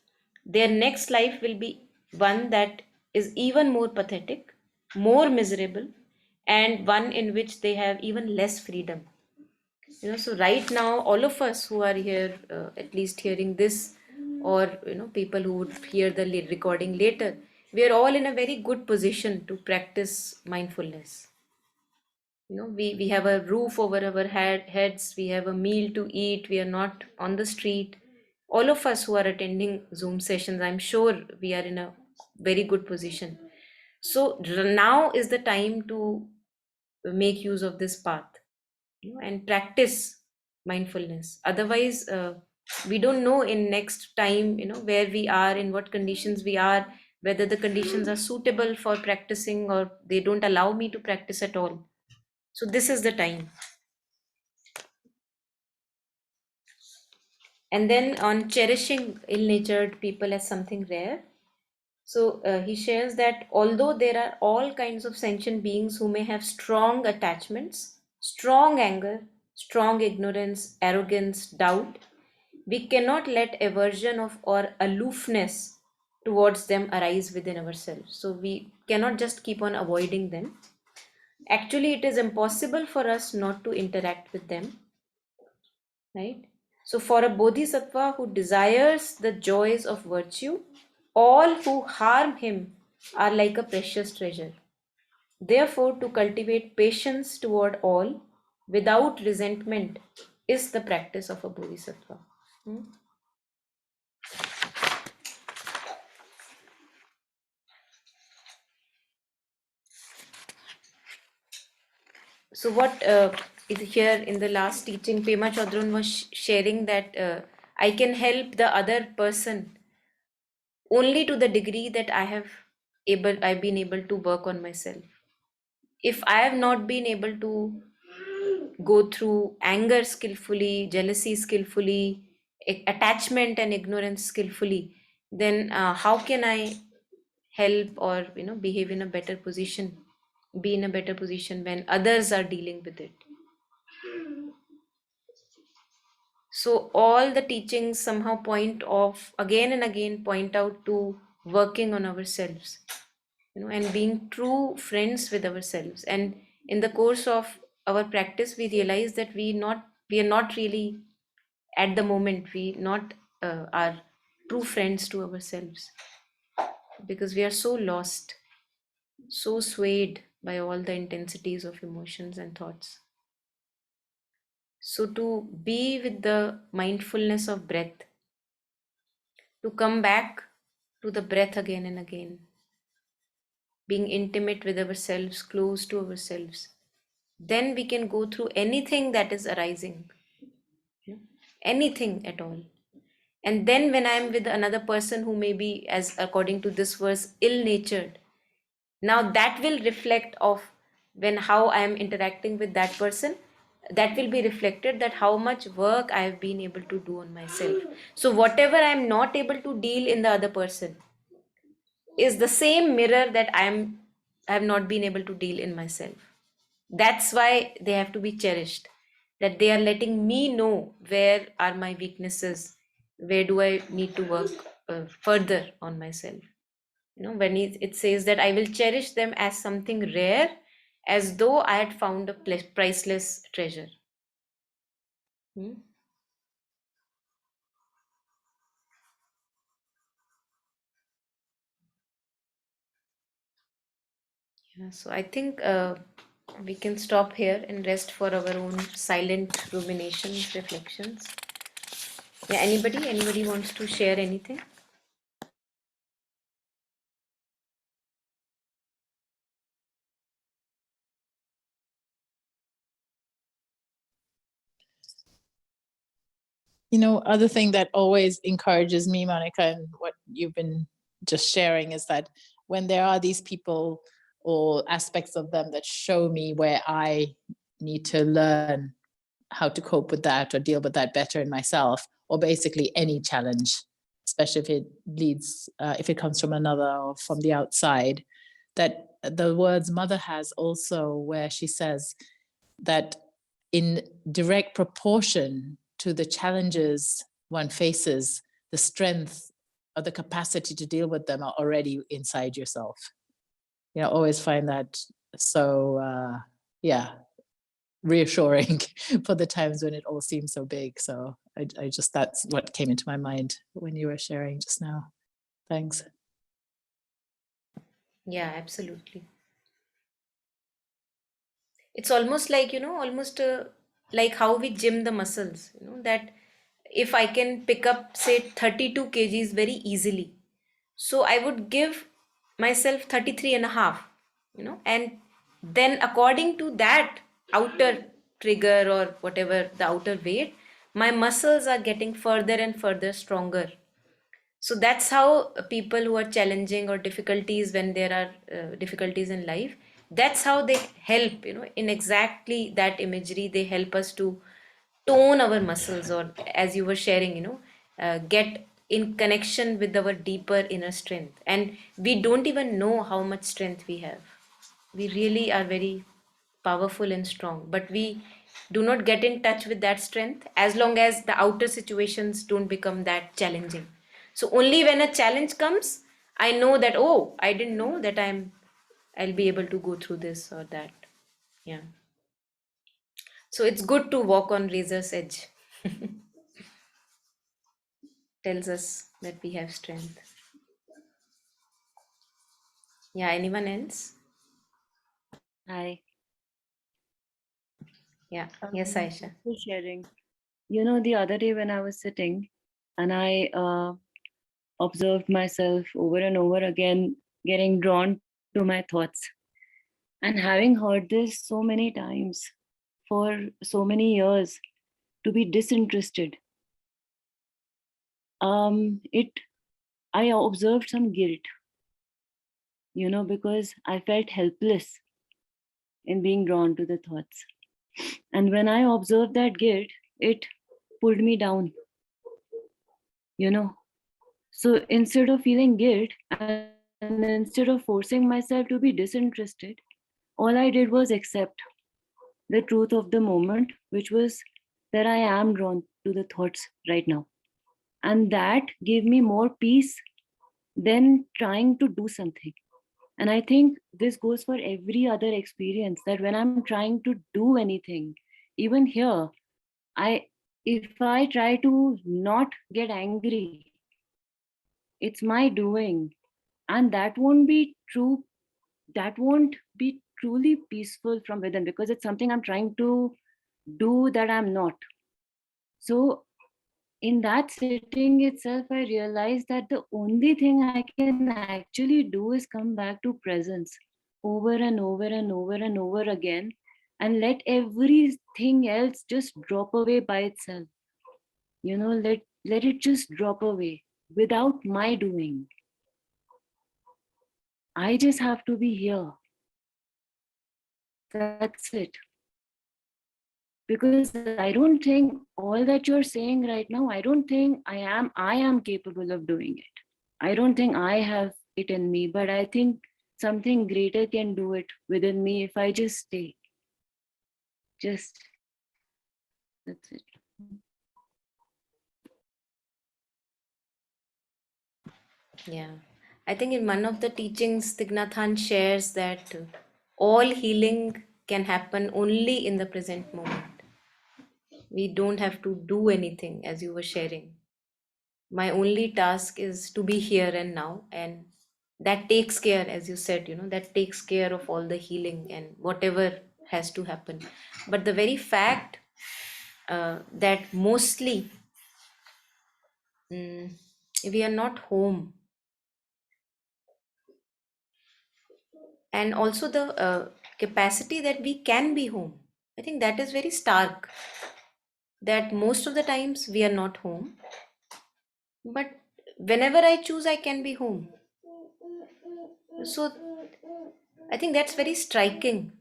A: their next life will be one that is even more pathetic, more miserable, and one in which they have even less freedom. So right now, all of us who are here, at least hearing this, or people who would hear the recording later, we are all in a very good position to practice mindfulness. We have a roof over our heads, we have a meal to eat, we are not on the street. All of us who are attending Zoom sessions, I'm sure we are in a very good position. So now is the time to make use of this path, and practice mindfulness. Otherwise, we don't know in next time, where we are, in what conditions we are, whether the conditions are suitable for practicing or they don't allow me to practice at all. So this is the time. And then on cherishing ill-natured people as something rare. So he shares that although there are all kinds of sentient beings who may have strong attachments, strong anger, strong ignorance, arrogance, doubt, we cannot let aversion of or aloofness towards them arise within ourselves. So we cannot just keep on avoiding them. Actually, it is impossible for us not to interact with them, right? So, for a bodhisattva who desires the joys of virtue, all who harm him are like a precious treasure. Therefore, to cultivate patience toward all without resentment is the practice of a bodhisattva. So what is here in the last teaching, Pema Chodron was sharing that I can help the other person only to the degree that I've been able to work on myself. If I have not been able to go through anger skillfully, jealousy skillfully, attachment and ignorance skillfully, then how can I help or behave in a better position, be in a better position when others are dealing with it? So all the teachings somehow point off again and again, point out to working on ourselves, and being true friends with ourselves. And in the course of our practice, we realize that we are not really at the moment, we not are true friends to ourselves, because we are so lost, so swayed by all the intensities of emotions and thoughts. So to be with the mindfulness of breath, to come back to the breath again and again, being intimate with ourselves, close to ourselves, then we can go through anything that is arising, anything at all. And then when I am with another person who may be, as according to this verse, ill-natured, now that will reflect of when how I am interacting with that person, that will be reflected that how much work I have been able to do on myself. So whatever I am not able to deal in the other person is the same mirror that I have not been able to deal in myself. That's why they have to be cherished, that they are letting me know where are my weaknesses, where do I need to work further on myself. When it says that I will cherish them as something rare, as though I had found a priceless treasure. Hmm? Yeah, so I think we can stop here and rest for our own silent ruminations, reflections. Yeah, anybody wants to share anything?
G: Other thing that always encourages me, Monica, and what you've been just sharing, is that when there are these people or aspects of them that show me where I need to learn how to cope with that or deal with that better in myself, or basically any challenge, especially if it comes from another or from the outside, that the words Mother has also, where she says that in direct proportion to the challenges one faces, the strength or the capacity to deal with them are already inside yourself. I always find that so, reassuring for the times when it all seems so big. So that's what came into my mind when you were sharing just now. Thanks.
A: Yeah, absolutely. It's almost like, like how we gym the muscles, that if I can pick up, say, 32 kgs very easily, so I would give myself 33 and a half, and then according to that outer trigger or whatever the outer weight, my muscles are getting further and further stronger. So that's how people who are challenging or difficulties, when there are difficulties in life, that's how they help, in exactly that imagery, they help us to tone our muscles, or as you were sharing, get in connection with our deeper inner strength. And we don't even know how much strength we have. We really are very powerful and strong, but we do not get in touch with that strength as long as the outer situations don't become that challenging. So only when a challenge comes, I know that, oh, I didn't know that I'll be able to go through this or that. Yeah. So it's good to walk on razor's edge. Tells us that we have strength. Yeah, anyone else?
H: Hi.
A: Yeah. Yes, Aisha.
H: For sharing. The other day when I was sitting and I observed myself over and over again getting drawn to my thoughts. And having heard this so many times for so many years, to be disinterested, I observed some guilt, because I felt helpless in being drawn to the thoughts. And when I observed that guilt, it pulled me down, So instead of feeling guilt and instead of forcing myself to be disinterested, all I did was accept the truth of the moment, which was that I am drawn to the thoughts right now. And that gave me more peace than trying to do something. And I think this goes for every other experience, that when I'm trying to do anything, even here, if I try to not get angry, it's my doing. And that won't be true. That won't be truly peaceful from within, because it's something I'm trying to do that I'm not. So in that sitting itself, I realized that the only thing I can actually do is come back to presence over and over and over and over again, and let everything else just drop away by itself. Let it just drop away without my doing. I just have to be here. That's it. Because I don't think all that you're saying right now, I don't think I am capable of doing it. I don't think I have it in me, but I think something greater can do it within me if I just stay. That's it.
A: Yeah. I think in one of the teachings, Thich Nhat Hanh shares that all healing can happen only in the present moment. We don't have to do anything, as you were sharing. My only task is to be here and now, and that takes care, as you said, that takes care of all the healing and whatever has to happen. But the very fact that mostly we are not home, and also the capacity that we can be home, I think that is very stark, that most of the times we are not home, but whenever I choose I can be home. So I think that's very striking,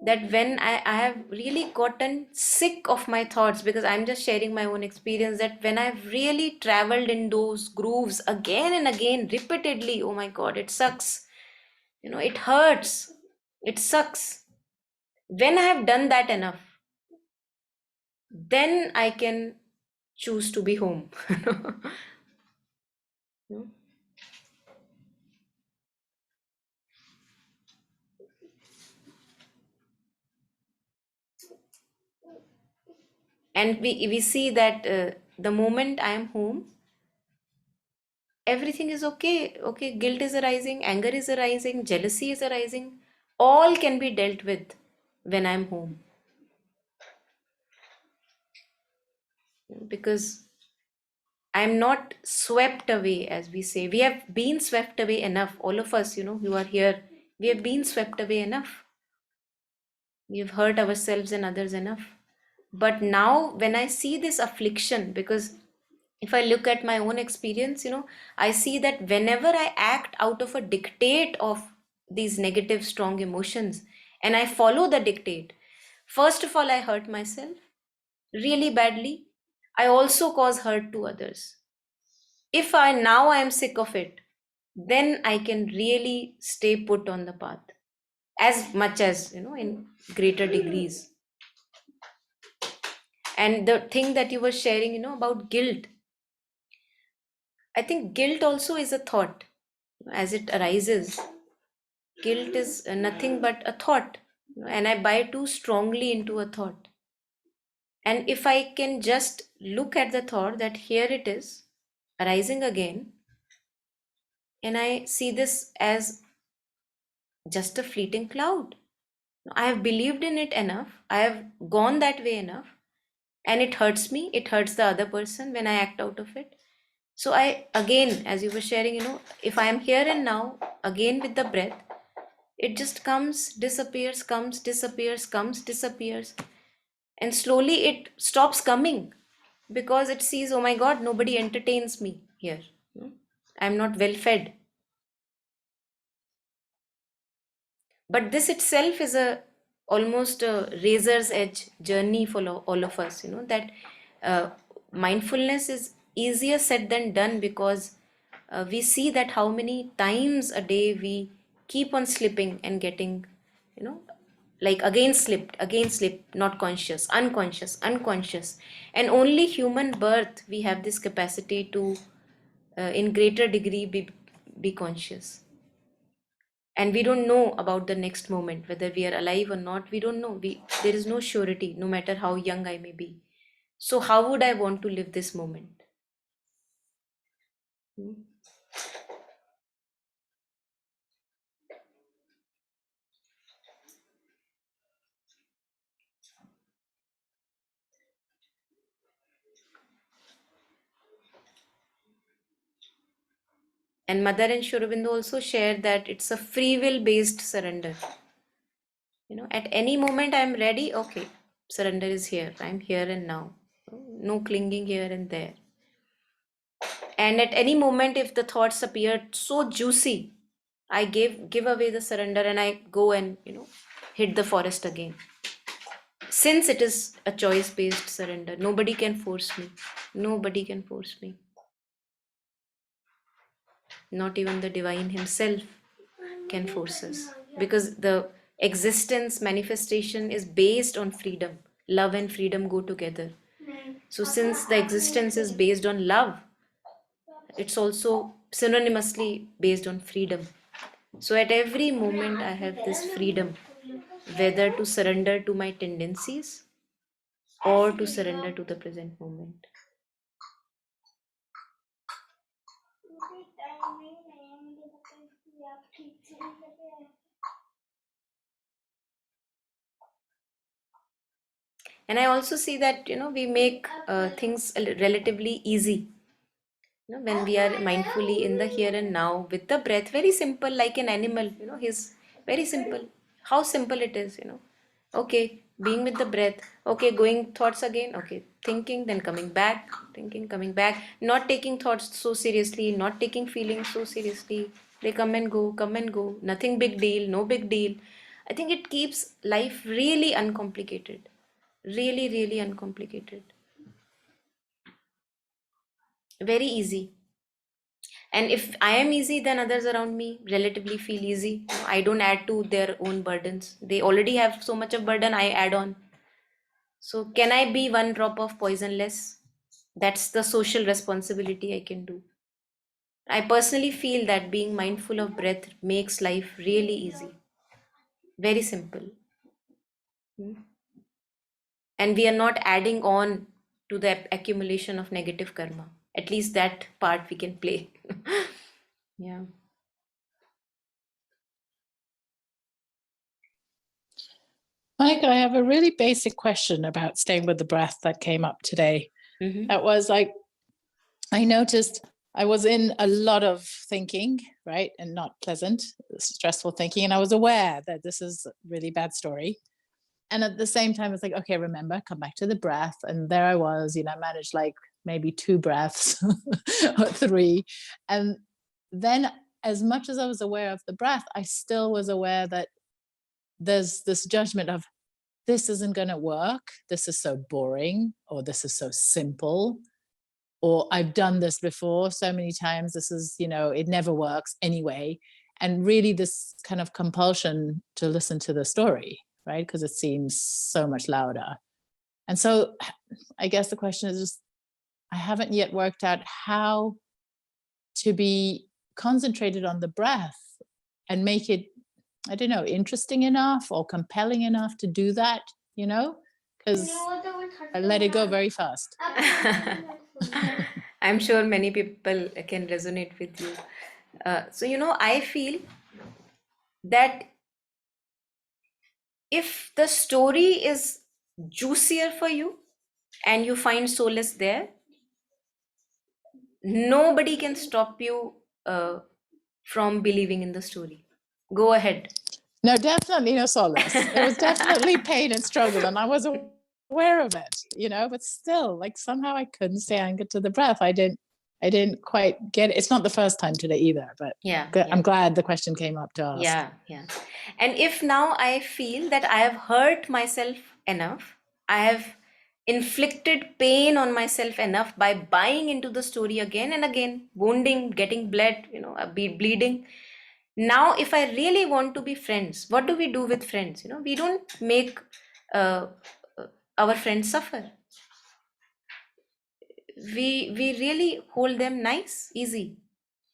A: that when I have really gotten sick of my thoughts, because I'm just sharing my own experience, that when I've really traveled in those grooves again and again repeatedly, oh my god, it sucks, it hurts, it sucks. When I have done that enough, then I can choose to be home. No? And we see that the moment I am home, everything is okay. Okay, guilt is arising, anger is arising, jealousy is arising. All can be dealt with when I'm home. Because I'm not swept away, as we say. We have been swept away enough. All of us, who are here, we have been swept away enough. We have hurt ourselves and others enough. But now, when I see this affliction, because if I look at my own experience, I see that whenever I act out of a dictate of these negative, strong emotions, and I follow the dictate, first of all, I hurt myself really badly. I also cause hurt to others. If I am sick of it, then I can really stay put on the path as much as, in greater degrees. And the thing that you were sharing, about guilt, I think guilt also is a thought. As it arises, guilt is nothing but a thought, and I buy too strongly into a thought. And if I can just look at the thought that here it is arising again, and I see this as just a fleeting cloud. I have believed in it enough, I have gone that way enough, and it hurts me, it hurts the other person when I act out of it. So I, again, as you were sharing, if I am here and now, again with the breath, It just comes, disappears, comes, disappears, comes, disappears. And slowly it stops coming because it sees, oh my God, nobody entertains me here. I'm not well fed. But this itself is a almost a razor's edge journey for all of us, that uh, mindfulness is easier said than done because we see that how many times a day we keep on slipping and getting, like again slipped, not conscious, unconscious, unconscious. And only human birth we have this capacity to, in greater degree, be conscious. And we don't know about the next moment, whether we are alive or not. We don't know. There is no surety, no matter how young I may be. So how would I want to live this moment? Hmm? And Mother and Sri Aurobindo also share that it's a free will based surrender. At any moment I'm ready, okay, surrender is here, I'm here and now. No clinging here and there. And at any moment, if the thoughts appear so juicy, I give away the surrender and I go and hit the forest again. Since it is a choice based surrender, nobody can force me. Nobody can force me. Not even the divine himself can force us, because the existence manifestation is based on freedom. Love and freedom go together. So since the existence is based on love, it's also synonymously based on freedom. So at every moment I have this freedom, whether to surrender to my tendencies or to surrender to the present moment. And I also see that we make things relatively easy. When we are mindfully in the here and now with the breath, very simple, like an animal. He's very simple. How simple it is. Okay, being with the breath. Okay, going thoughts again. Okay, thinking, then coming back, thinking, coming back. Not taking thoughts so seriously, not taking feelings so seriously. They come and go, come and go. Nothing big deal, no big deal. I think it keeps life really uncomplicated. Really, really uncomplicated. Very easy. And if I am easy, then others around me relatively feel easy. I don't add to their own burdens. They already have so much of burden, I add on. So can I be one drop of poison less? That's the social responsibility I can do. I personally feel that being mindful of breath makes life really easy. Very simple. And we are not adding on to the accumulation of negative karma. At least that part we can play. Yeah.
G: Mike, I have a really basic question about staying with the breath that came up today.
A: Mm-hmm.
G: That was like, I noticed I was in a lot of thinking, right? And not pleasant, stressful thinking. And I was aware that this is a really bad story. And at the same time, it's like, okay, remember, come back to the breath. And there I was, managed like maybe 2 breaths or 3. And then as much as I was aware of the breath, I still was aware that there's this judgment of, this isn't going to work. This is so boring, or this is so simple, or I've done this before so many times. This is, it never works anyway. And really this kind of compulsion to listen to the story, right? Because it seems so much louder. And so I guess the question is just, I haven't yet worked out how to be concentrated on the breath and make it, I don't know, interesting enough or compelling enough to do that, because I let it go very fast.
A: I'm sure many people can resonate with you. So, I feel that if the story is juicier for you and you find solace there, nobody can stop you from believing in the story. Go ahead.
G: No, definitely no solace. It was definitely pain and struggle, and I was aware of it, but still, like, somehow I couldn't stay anchored to the breath. I didn't quite get it. It's not the first time today either, but
A: Yeah,
G: I'm
A: yeah.
G: glad the question came up to ask.
A: Yeah. And if now I feel that I have hurt myself enough, I have inflicted pain on myself enough by buying into the story again and again, wounding, getting bled, bleeding. Now, if I really want to be friends, what do we do with friends? We don't make uh, our friends suffer. We really hold them nice, easy.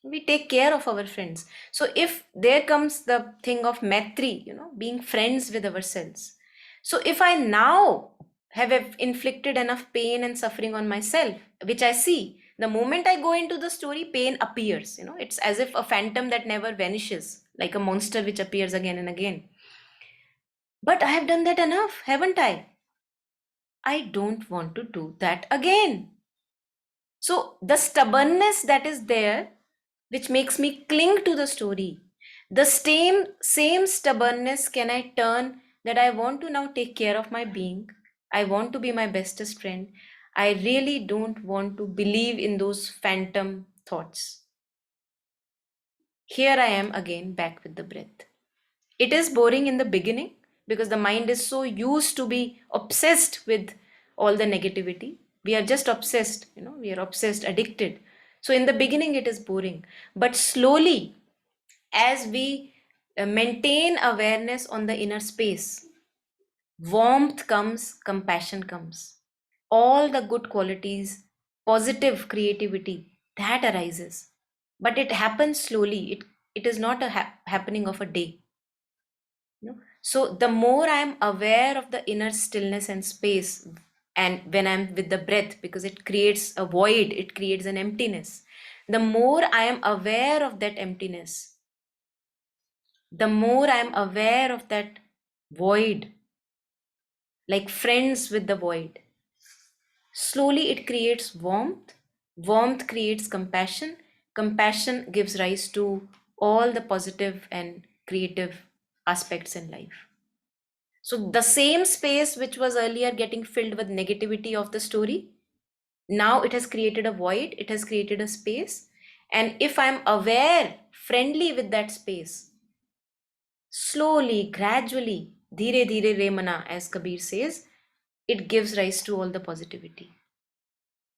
A: We take care of our friends. So if there comes the thing of maitri, being friends with ourselves. So if I now have inflicted enough pain and suffering on myself, which I see, the moment I go into the story, pain appears. It's as if a phantom that never vanishes, like a monster which appears again and again. But I have done that enough, haven't I? I don't want to do that again. So the stubbornness that is there, which makes me cling to the story, the same stubbornness can I turn that I want to now take care of my being. I want to be my bestest friend. I really don't want to believe in those phantom thoughts. Here I am again back with the breath. It is boring in the beginning because the mind is so used to be obsessed with all the negativity. We are just obsessed, we are obsessed, addicted. So in the beginning, it is boring. But slowly, as we maintain awareness on the inner space, warmth comes, compassion comes. All the good qualities, positive creativity, that arises. But it happens slowly. It is not a happening of a day. So the more I'm aware of the inner stillness and space, and when I'm with the breath, because it creates a void, it creates an emptiness, the more I am aware of that emptiness, the more I'm aware of that void, like friends with the void, slowly it creates warmth. Warmth creates compassion. Compassion gives rise to all the positive and creative aspects in life. So the same space which was earlier getting filled with negativity of the story, now it has created a void, it has created a space. And if I'm aware, friendly with that space, slowly, gradually, dhire dhire re mana, as Kabir says, it gives rise to all the positivity.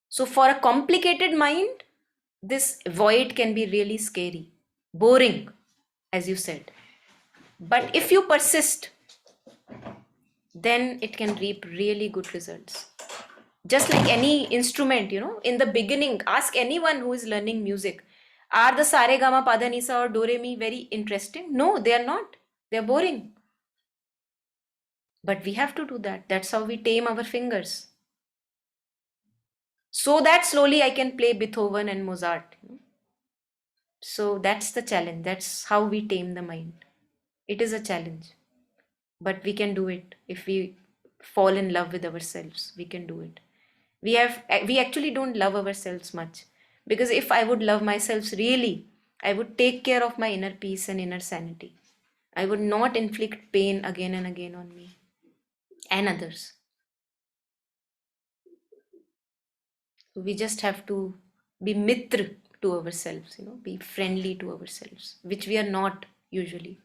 A: So for a complicated mind, this void can be really scary, boring, as you said. But if you persist, then it can reap really good results. Just like any instrument, in the beginning, ask anyone who is learning music, are the sare gama pada nisa or do re mi very interesting? No, they are not. They are boring. But we have to do that. That's how we tame our fingers. So that slowly I can play Beethoven and Mozart. So that's the challenge. That's how we tame the mind. It is a challenge. But we can do it. If we fall in love with ourselves, we can do it. We actually don't love ourselves much, because if I would love myself really, I would take care of my inner peace and inner sanity. I would not inflict pain again and again on me and others. We just have to be mitra to ourselves, be friendly to ourselves, which we are not usually.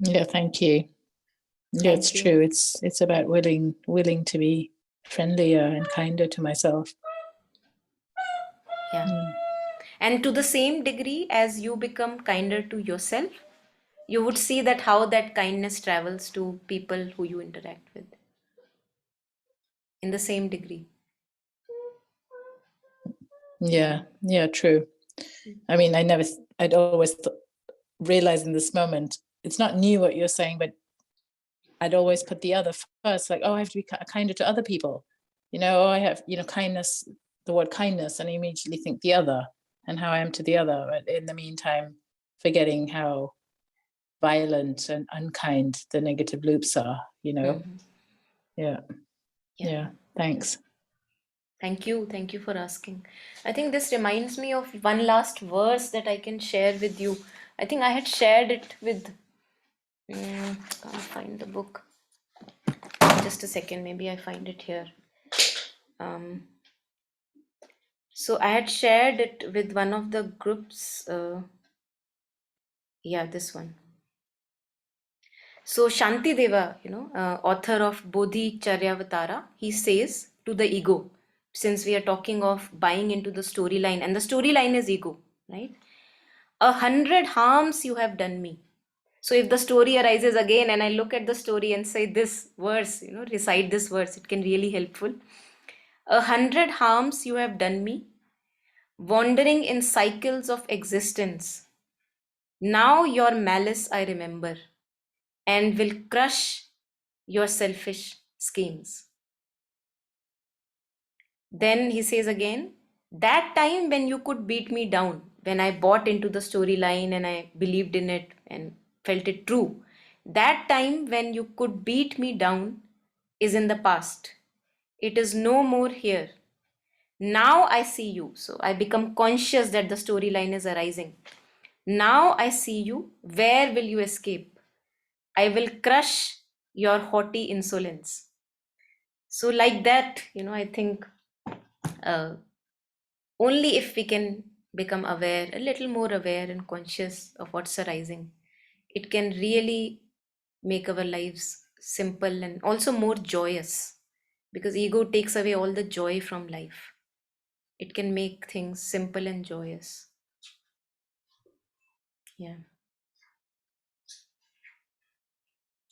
G: Yeah, thank you. Yeah, it's
A: Thank you.
G: true. It's about willing to be friendlier and kinder to myself.
A: Yeah. And to the same degree as you become kinder to yourself, you would see that how that kindness travels to people who you interact with in the same degree.
G: Yeah, true. I mean, I'd always realize in this moment, it's not new what you're saying, but I'd always put the other first, like, oh, I have to be kinder to other people. I have, kindness, the word kindness, and I immediately think the other and how I am to the other. But in the meantime, forgetting how violent and unkind the negative loops are,
A: Mm-hmm.
G: Yeah. Thanks.
A: Thank you. Thank you for asking. I think this reminds me of one last verse that I can share with you. I think I had shared it with. Can't find the book. Just a second. Maybe I find it here. So I had shared it with one of the groups. Yeah, this one. So Shanti Deva, author of Bodhicaryavatara, he says to the ego, since we are talking of buying into the storyline, and the storyline is ego, right? 100 harms you have done me. So if the story arises again and I look at the story and say this verse, recite this verse, it can really helpful. 100 harms you have done me, wandering in cycles of existence. Now your malice I remember, and will crush your selfish schemes. Then he says again, that time when you could beat me down, when I bought into the storyline and I believed in it and felt it true, that time when you could beat me down is in the past. It is no more here. Now I see you. So I become conscious that the storyline is arising. Now I see you. Where will you escape? I will crush your haughty insolence. So, like that, I think only if we can become aware, a little more aware and conscious of what's arising, it can really make our lives simple and also more joyous, because ego takes away all the joy from life. It can make things simple and joyous. Yeah.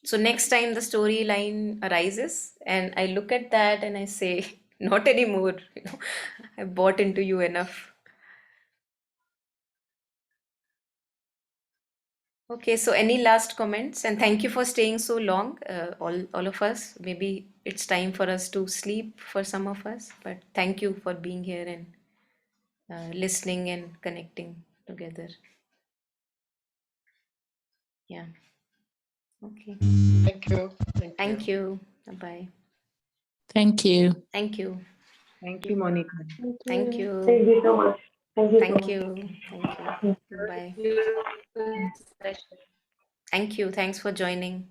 A: So next time the storyline arises and I look at that and I say, not anymore, I bought into you enough. Okay, so any last comments? And thank you for staying so long, all of us. Maybe it's time for us to sleep for some of us, but thank you for being here and listening and connecting together. Yeah. Okay.
E: Thank you.
A: Thank you. Bye-bye.
G: Thank you.
A: Thank you.
I: Thank you, Monica.
B: Thank
A: Thank
B: you.
A: you.
J: Thank you so much. Thank you so
A: Thank
J: much.
A: you. Thank you. Bye.
I: Beautiful session.
A: Thank you. Thanks for joining.